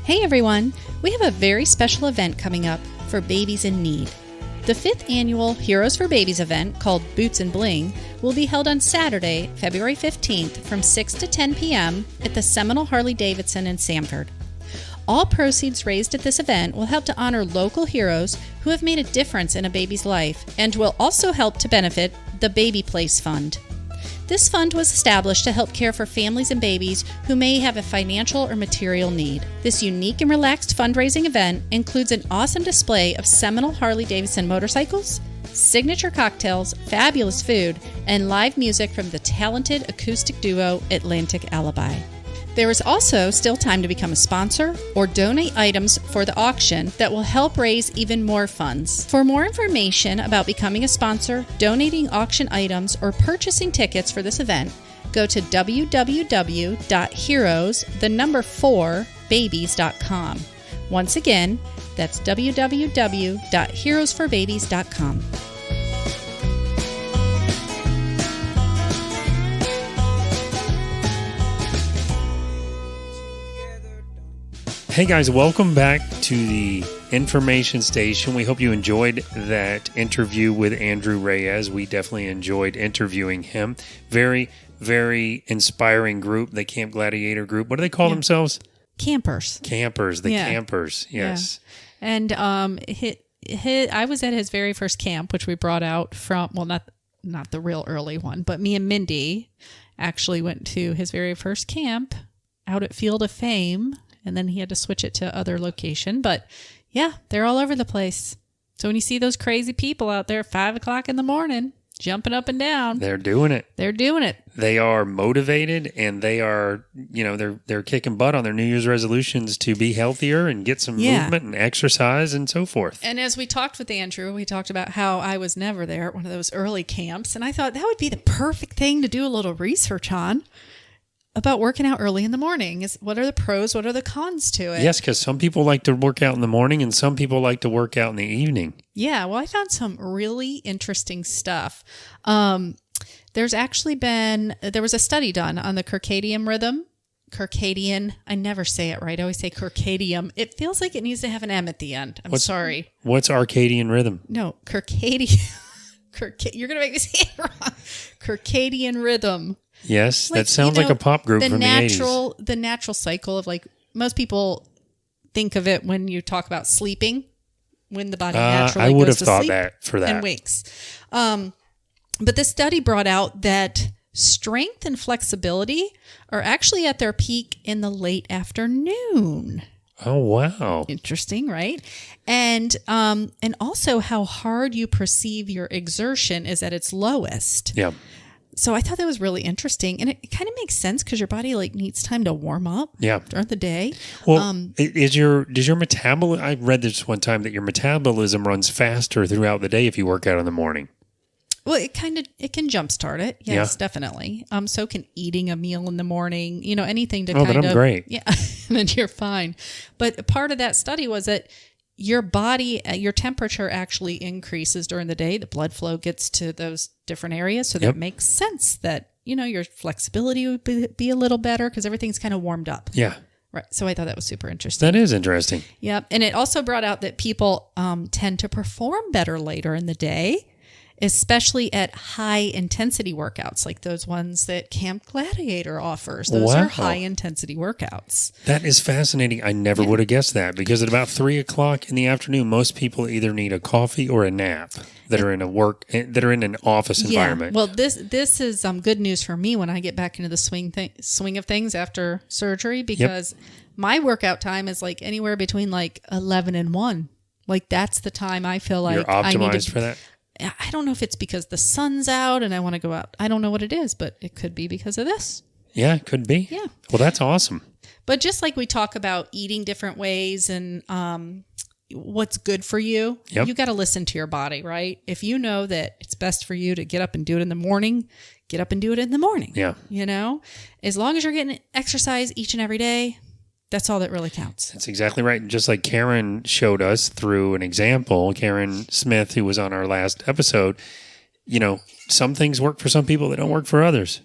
S2: Hey, everyone. We have a very special event coming up for babies in need. The 5th annual Heroes for Babies event, called Boots and Bling, will be held on Saturday, February 15th from 6 to 10 p.m. at the Seminole Harley-Davidson in Sanford. All proceeds raised at this event will help to honor local heroes who have made a difference in a baby's life and will also help to benefit the Baby Place Fund. This fund was established to help care for families and babies who may have a financial or material need. This unique and relaxed fundraising event includes an awesome display of seminal Harley-Davidson motorcycles, signature cocktails, fabulous food, and live music from the talented acoustic duo Atlantic Alibi. There is also still time to become a sponsor or donate items for the auction that will help raise even more funds. For more information about becoming a sponsor, donating auction items, or purchasing tickets for this event, go to www.heroes4babies.com. Once again, that's www.heroes4babies.com.
S3: Hey guys, welcome back to the information station. We hope you enjoyed that interview with Andrew Reyes. We definitely enjoyed interviewing him. Very, very inspiring group, the Camp Gladiator group. What do they call themselves?
S2: Campers.
S3: Campers, the Campers, yes.
S2: Yeah. And I was at his very first camp, which we brought out from, well, not the real early one, but me and Mindy actually went to his very first camp out at Field of Fame. And then he had to switch it to other location. But yeah, they're all over the place. So when you see those crazy people out there at 5 o'clock in the morning, jumping up and down.
S3: They're doing it.
S2: They're doing it.
S3: They are motivated, and they are, they're kicking butt on their New Year's resolutions to be healthier and get some movement and exercise and so forth.
S2: And as we talked with Andrew, we talked about how I was never there at one of those early camps. And I thought that would be the perfect thing to do a little research on. About working out early in the morning. What are the pros? What are the cons to it?
S3: Yes, because some people like to work out in the morning and some people like to work out in the evening.
S2: Yeah, well, I found some really interesting stuff. There was a study done on the circadian rhythm. Circadian, I never say it right. I always say circadian. It feels like it needs to have an M at the end. Sorry.
S3: What's circadian rhythm?
S2: No, circadian. You're going to make me say it wrong. Circadian rhythm.
S3: Yes, that sounds like a pop group from the 80s.
S2: The natural cycle of, like, most people think of it when you talk about sleeping, when the body naturally goes to sleep. I would have thought that for that. And wakes. But this study brought out that strength and flexibility are actually at their peak in the late afternoon.
S3: Oh, wow.
S2: Interesting, right? And also how hard you perceive your exertion is at its lowest.
S3: Yeah.
S2: So I thought that was really interesting, and it kind of makes sense because your body needs time to warm up during the day.
S3: Well, does your metabolism? I read this one time that your metabolism runs faster throughout the day if you work out in the morning.
S2: Well, it can jumpstart it. Yes, definitely. So can eating a meal in the morning. Anything to
S3: then I'm great.
S2: Yeah, and then you're fine. But part of that study was that your body, your temperature actually increases during the day. The blood flow gets to those different areas. So that makes sense that, your flexibility would be a little better because everything's kind of warmed up.
S3: Yeah.
S2: Right. So I thought that was super interesting.
S3: That is interesting.
S2: Yep. And it also brought out that people tend to perform better later in the day, especially at high intensity workouts like those ones that Camp Gladiator offers. Those are high intensity workouts.
S3: That is fascinating. I never would have guessed that because at about 3 o'clock in the afternoon, most people either need a coffee or a nap that are in an office environment.
S2: Well, this is good news for me when I get back into the swing of things after surgery because my workout time is like anywhere between like 11 and 1. Like that's the time I feel like
S3: you're optimized for that.
S2: I don't know if it's because the sun's out and I want to go out. I don't know what it is, but it could be because of this.
S3: Yeah, it could be.
S2: Yeah.
S3: Well, that's awesome.
S2: But just like we talk about eating different ways and what's good for you, you got to listen to your body, right? If you know that it's best for you to get up and do it in the morning, get up and do it in the morning.
S3: Yeah.
S2: As long as you're getting exercise each and every day, that's all that really counts.
S3: That's exactly right. And just like Karen showed us through an example, Karen Smith, who was on our last episode, some things work for some people that don't work for others.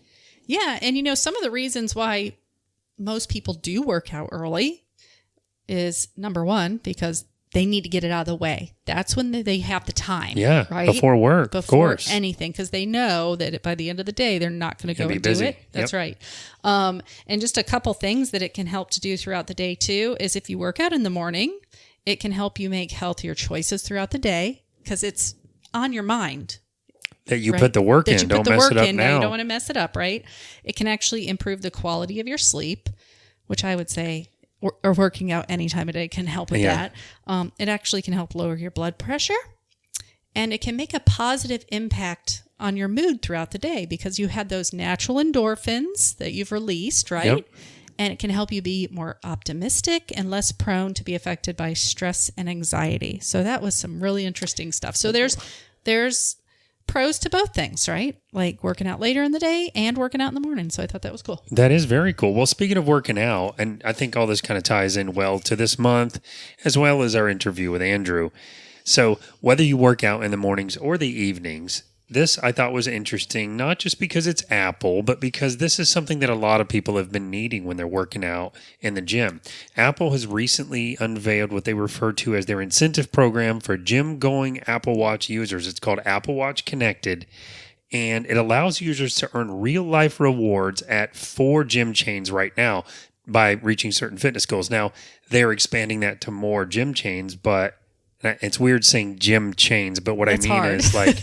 S2: Yeah. And, some of the reasons why most people do work out early is number one, because they need to get it out of the way. That's when they have the time.
S3: Yeah,
S2: right?
S3: Before work,
S2: before
S3: of course.
S2: anything, because they know that by the end of the day, they're not going to go and do it. That's right. And just a couple things that it can help to do throughout the day too is if you work out in the morning, it can help you make healthier choices throughout the day because it's on your mind.
S3: That you put the work in. Don't mess it up now.
S2: You don't want to mess it up, right? It can actually improve the quality of your sleep, which I would say or working out any time of day can help with that. It actually can help lower your blood pressure, and it can make a positive impact on your mood throughout the day because you had those natural endorphins that you've released, right? Yep. And it can help you be more optimistic and less prone to be affected by stress and anxiety. So that was some really interesting stuff. So there's pros to both things, right? Like working out later in the day and working out in the morning. So I thought that was cool.
S3: That is very cool. Well, speaking of working out, and I think all this kind of ties in well to this month, as well as our interview with Andrew. So whether you work out in the mornings or the evenings, this I thought was interesting, not just because it's Apple, but because this is something that a lot of people have been needing when they're working out in the gym. Apple has recently unveiled what they refer to as their incentive program for gym-going Apple Watch users. It's called Apple Watch Connected, and it allows users to earn real-life rewards at 4 gym chains right now by reaching certain fitness goals. Now, they're expanding that to more gym chains, but it's weird saying gym chains, but what I mean is like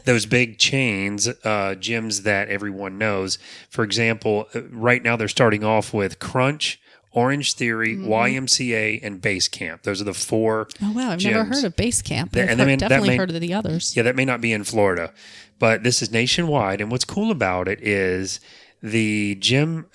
S3: those big chains, gyms that everyone knows. For example, right now they're starting off with Crunch, Orange Theory, YMCA, and Base Camp. Those are the 4
S2: Oh, wow. I've
S3: gyms.
S2: never heard of Base Camp. I've definitely heard of the others.
S3: Yeah, that may not be in Florida, but this is nationwide. And what's cool about it is the gym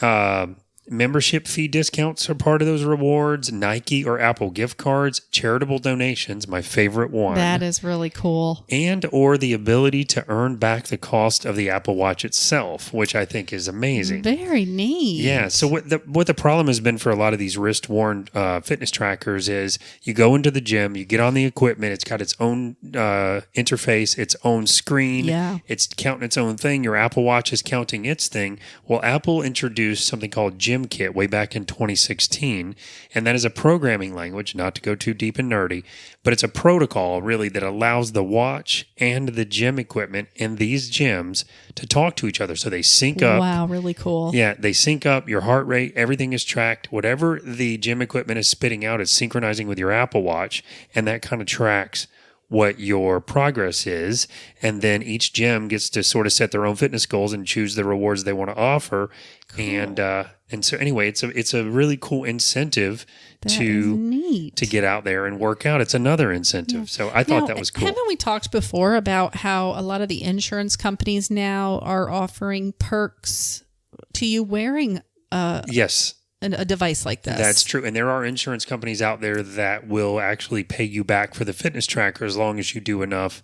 S3: membership fee discounts are part of those rewards, Nike or Apple gift cards, charitable donations, my favorite one.
S2: That is really cool.
S3: And or the ability to earn back the cost of the Apple Watch itself, which I think is amazing.
S2: Very neat.
S3: Yeah. So what the problem has been for a lot of these wrist-worn fitness trackers is you go into the gym, you get on the equipment, it's got its own interface, its own screen.
S2: Yeah.
S3: It's counting its own thing. Your Apple Watch is counting its thing. Well, Apple introduced something called Gym Kit way back in 2016, and that is a programming language, not to go too deep and nerdy, but it's a protocol really that allows the watch and the gym equipment in these gyms to talk to each other. So they sync up.
S2: Wow, really cool.
S3: Yeah, they sync up your heart rate, everything is tracked. Whatever the gym equipment is spitting out is synchronizing with your Apple Watch, and that kind of tracks what your progress is, and then each gym gets to sort of set their own fitness goals and choose the rewards they want to offer. Cool. And so anyway, it's a really cool incentive to get out there and work out. It's another incentive. Yeah. So I thought that was cool.
S2: Haven't we talked before about how a lot of the insurance companies now are offering perks to you wearing
S3: yes.
S2: a device like this?
S3: That's true. And there are insurance companies out there that will actually pay you back for the fitness tracker as long as you do enough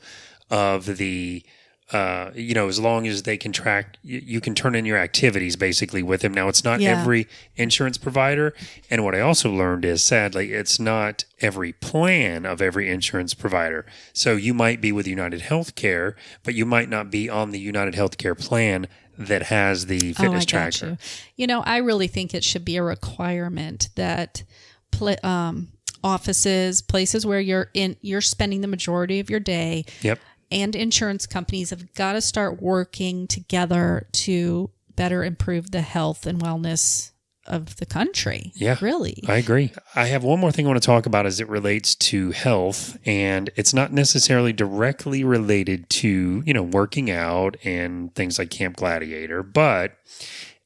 S3: of the, as long as they can track, you can turn in your activities basically with them. Now, it's not every insurance provider. And what I also learned is, sadly, it's not every plan of every insurance provider. So you might be with United Healthcare, but you might not be on the United Healthcare plan that has the fitness tracker.
S2: I really think it should be a requirement that offices, places where you're spending the majority of your day, and insurance companies have got to start working together to better improve the health and wellness of the country.
S3: Yeah,
S2: really.
S3: I agree. I have one more thing I want to talk about as it relates to health, and it's not necessarily directly related to, working out and things like Camp Gladiator, but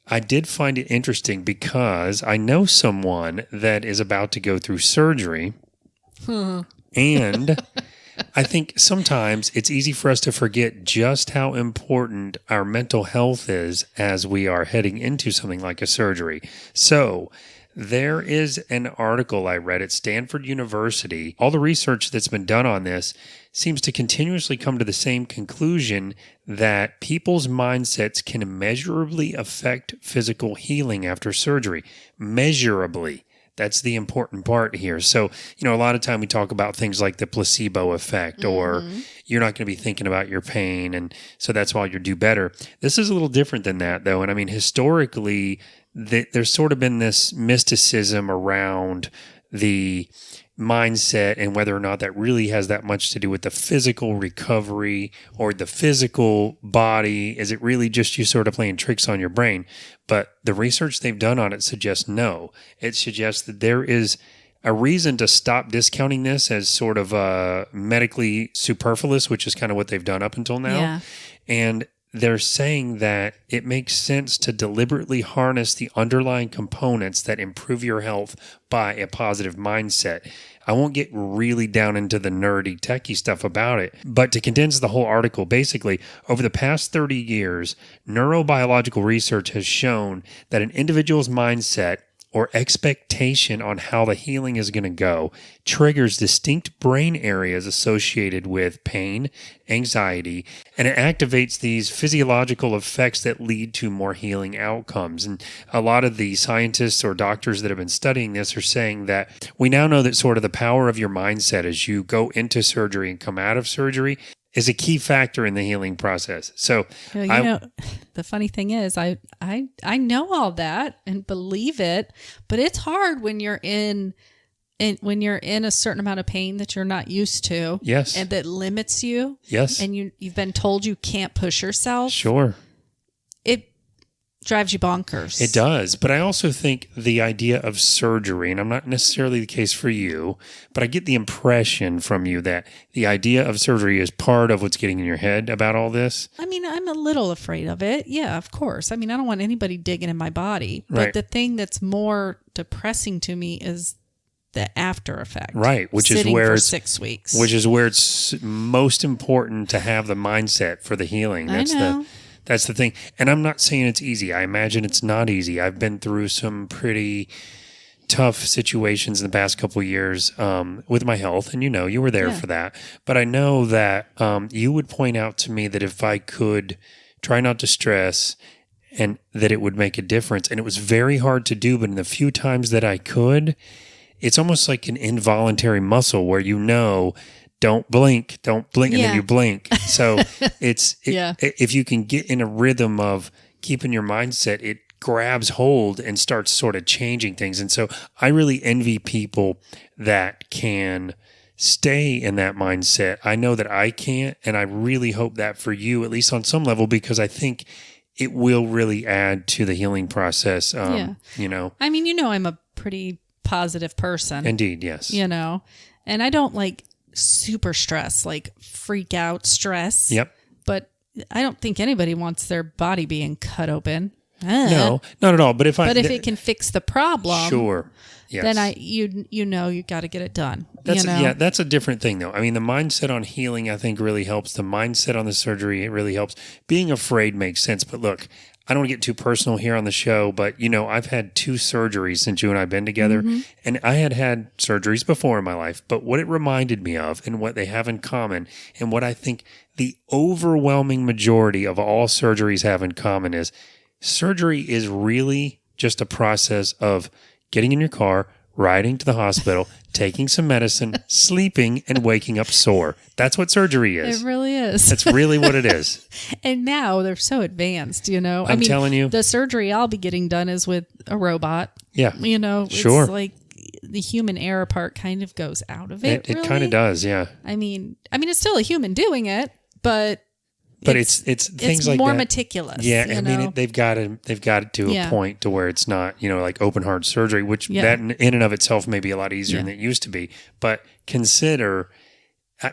S3: I did find it interesting because I know someone that is about to go through surgery, and I think sometimes it's easy for us to forget just how important our mental health is as we are heading into something like a surgery. So there is an article I read at Stanford University. All the research that's been done on this seems to continuously come to the same conclusion that people's mindsets can immeasurably affect physical healing after surgery. Measurably. That's the important part here. So, a lot of time we talk about things like the placebo effect, or you're not going to be thinking about your pain, and so that's why you'll do better. This is a little different than that, though. And I mean, historically, there's sort of been this mysticism around the mindset and whether or not that really has that much to do with the physical recovery or the physical body. Is it really just you sort of playing tricks on your brain? But the research they've done on it suggests no. It suggests that there is a reason to stop discounting this as sort of medically superfluous, which is kind of what they've done up until now.
S2: Yeah.
S3: And they're saying that it makes sense to deliberately harness the underlying components that improve your health by a positive mindset. I won't get really down into the nerdy, techie stuff about it, but to condense the whole article, basically, over the past 30 years, neurobiological research has shown that an individual's mindset or expectation on how the healing is going to go triggers distinct brain areas associated with pain, anxiety, and it activates these physiological effects that lead to more healing outcomes. And a lot of the scientists or doctors that have been studying this are saying that we now know that sort of the power of your mindset as you go into surgery and come out of surgery is a key factor in the healing process. So,
S2: the funny thing is, I know all that and believe it, but it's hard when you're in a certain amount of pain that you're not used to.
S3: Yes.
S2: And that limits you.
S3: Yes.
S2: And you've been told you can't push yourself.
S3: Sure.
S2: It drives you bonkers.
S3: It does. But I also think the idea of surgery, and I'm not necessarily the case for you, but I get the impression from you that the idea of surgery is part of what's getting in your head about all this.
S2: I mean, I'm a little afraid of it. Yeah, of course. I mean, I don't want anybody digging in my body. But
S3: Right.
S2: the thing that's more depressing to me is the after effect.
S3: Right, which is
S2: Sitting
S3: where
S2: for
S3: it's
S2: 6 weeks.
S3: Which is where it's most important to have the mindset for the healing. That's the thing. And I'm not saying it's easy. I imagine it's not easy. I've been through some pretty tough situations in the past couple of years with my health. And you were there for that. But I know that you would point out to me that if I could try not to stress and that it would make a difference. And it was very hard to do, but in the few times that I could, it's almost like an involuntary muscle where don't blink, and then you blink. So if you can get in a rhythm of keeping your mindset, it grabs hold and starts sort of changing things. And so I really envy people that can stay in that mindset. I know that I can't, and I really hope that for you, at least on some level, because I think it will really add to the healing process. I mean,
S2: I'm a pretty positive person.
S3: Indeed, yes.
S2: And I don't like super stress, like freak out stress.
S3: Yep.
S2: But I don't think anybody wants their body being cut open.
S3: No, not at all. But if
S2: it can fix the problem,
S3: sure. Yes.
S2: Then you got to get it done.
S3: That's a different thing though. I mean, the mindset on healing, I think, really helps. The mindset on the surgery, it really helps. Being afraid makes sense. But look, I don't want to get too personal here on the show, but I've had 2 surgeries since you and I have been together, and I had surgeries before in my life, but what it reminded me of and what they have in common and what I think the overwhelming majority of all surgeries have in common is surgery is really just a process of getting in your car, riding to the hospital, taking some medicine, sleeping, and waking up sore. That's what surgery is.
S2: It really is.
S3: That's really what it is.
S2: And now they're so advanced,
S3: I'm telling you.
S2: The surgery I'll be getting done is with a robot.
S3: Yeah.
S2: It's like the human error part kind of goes out of it.
S3: It kind of does, yeah.
S2: I mean, it's still a human doing it, but
S3: it's things like
S2: more
S3: that.
S2: Meticulous.
S3: Yeah, I mean, they've got it to a point to where it's not, like open heart surgery, which that in and of itself may be a lot easier than it used to be. But consider,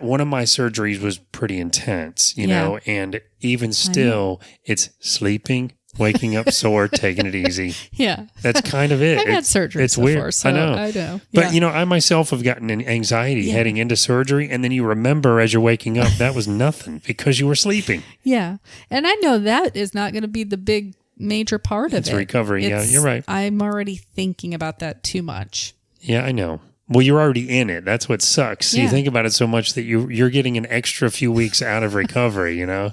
S3: one of my surgeries was pretty intense, and even still, it's sleeping, waking up sore, taking it easy.
S2: Yeah.
S3: That's kind of it.
S2: I've had surgery
S3: it's
S2: before,
S3: weird.
S2: so
S3: I know. But, I myself have gotten an anxiety heading into surgery, and then you remember as you're waking up, that was nothing because you were sleeping.
S2: Yeah. And I know that is not going to be the big major part of it.
S3: It's recovery. Yeah, you're right.
S2: I'm already thinking about that too much.
S3: Yeah, I know. Well, you're already in it. That's what sucks. You think about it so much that you're getting an extra few weeks out of recovery, Yeah.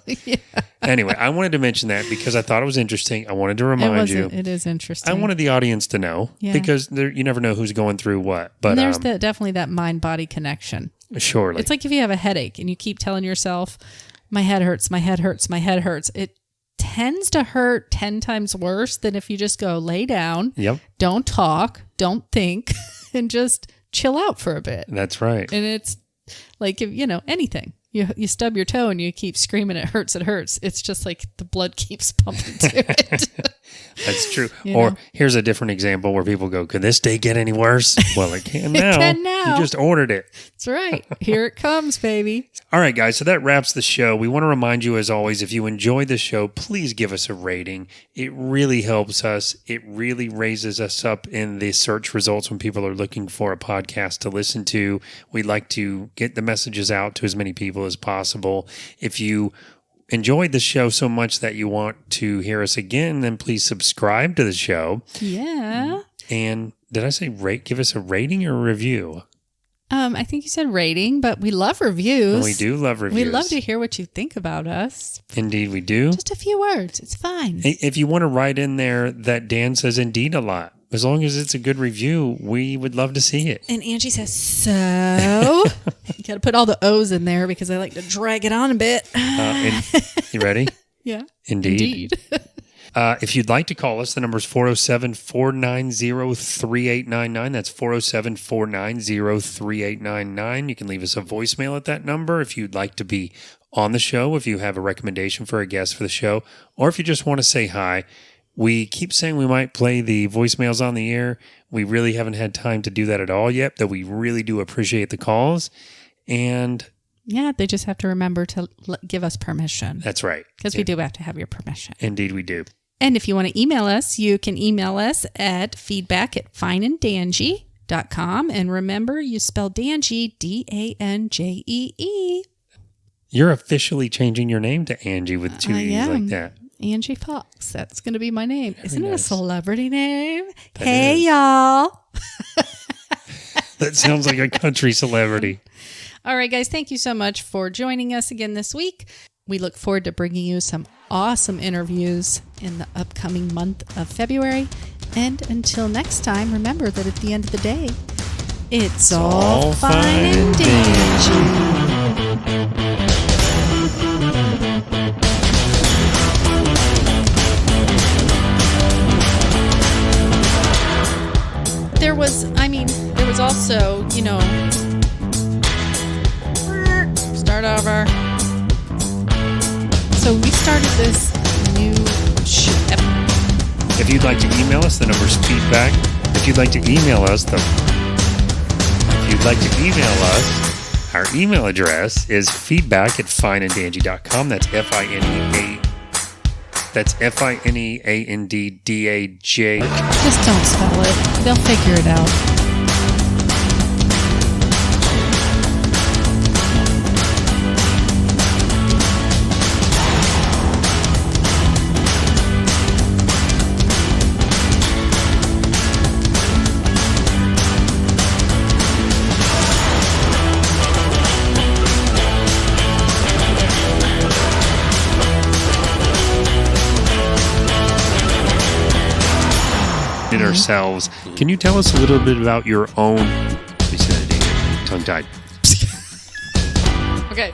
S3: Anyway, I wanted to mention that because I thought it was interesting. I wanted to remind you.
S2: It is interesting.
S3: I wanted the audience to know because you never know who's going through what. But
S2: and there's definitely that mind-body connection.
S3: Surely.
S2: It's like if you have a headache and you keep telling yourself, my head hurts, my head hurts, my head hurts. It tends to hurt 10 times worse than if you just go lay down, don't talk, don't think, and just chill out for a bit.
S3: That's right.
S2: And it's like, if, anything. You stub your toe and you keep screaming, it hurts. It's just like the blood keeps pumping to it.
S3: That's true. Here's a different example where people go, could this day get any worse? Well, it can now.
S2: It can now.
S3: You just ordered it.
S2: That's right. Here it comes, baby.
S3: All right, guys. So that wraps the show. We want to remind you, as always, if you enjoyed the show, please give us a rating. It really helps us. It really raises us up in the search results when people are looking for a podcast to listen to. We'd like to get the messages out to as many people as possible. If you enjoyed the show so much that you want to hear us again, then please subscribe to the show.
S2: Yeah.
S3: And did I say give us a rating or a review?
S2: I think you said rating, but we love reviews.
S3: And we do love reviews.
S2: We love to hear what you think about us.
S3: Indeed, we do.
S2: Just a few words. It's fine.
S3: If you want to write in there that Dan says indeed a lot, as long as it's a good review, we would love to see it.
S2: And Angie says, so. You got to put all the O's in there because I like to drag it on a bit.
S3: You ready?
S2: Yeah.
S3: Indeed. If you'd like to call us, the number is 407-490-3899. That's 407-490-3899. You can leave us a voicemail at that number if you'd like to be on the show, if you have a recommendation for a guest for the show, or if you just want to say hi. We keep saying we might play the voicemails on the air. We really haven't had time to do that at all yet, though we really do appreciate the calls. And
S2: yeah, they just have to remember to give us permission.
S3: That's right.
S2: Because we do have to have your permission.
S3: Indeed, we do.
S2: And if you want to email us, you can email us at feedback@fineanddangy.com. And remember, you spell Dangy, Danjee.
S3: You're officially changing your name to Angie with two E's like that.
S2: Angie Fox. That's going to be my name. Isn't it a celebrity name?
S3: That
S2: hey,
S3: is.
S2: y'all.
S3: That sounds like a country celebrity.
S2: All right, guys. Thank you so much for joining us again this week. We look forward to bringing you some awesome interviews in the upcoming month of February. And until next time, remember that at the end of the day, it's all fine and dangy. There was also, start over. So we started this new ship.
S3: If you'd like to email us, the number's feedback. If you'd like to email us, our email address is feedback@fineanddangy.com. That's FINEA. That's FINEANDDAJ.
S2: Just don't spell it. They'll figure it out.
S3: Ourselves. Can you tell us a little bit about your own? We said it again. Tongue-tied.
S2: Okay.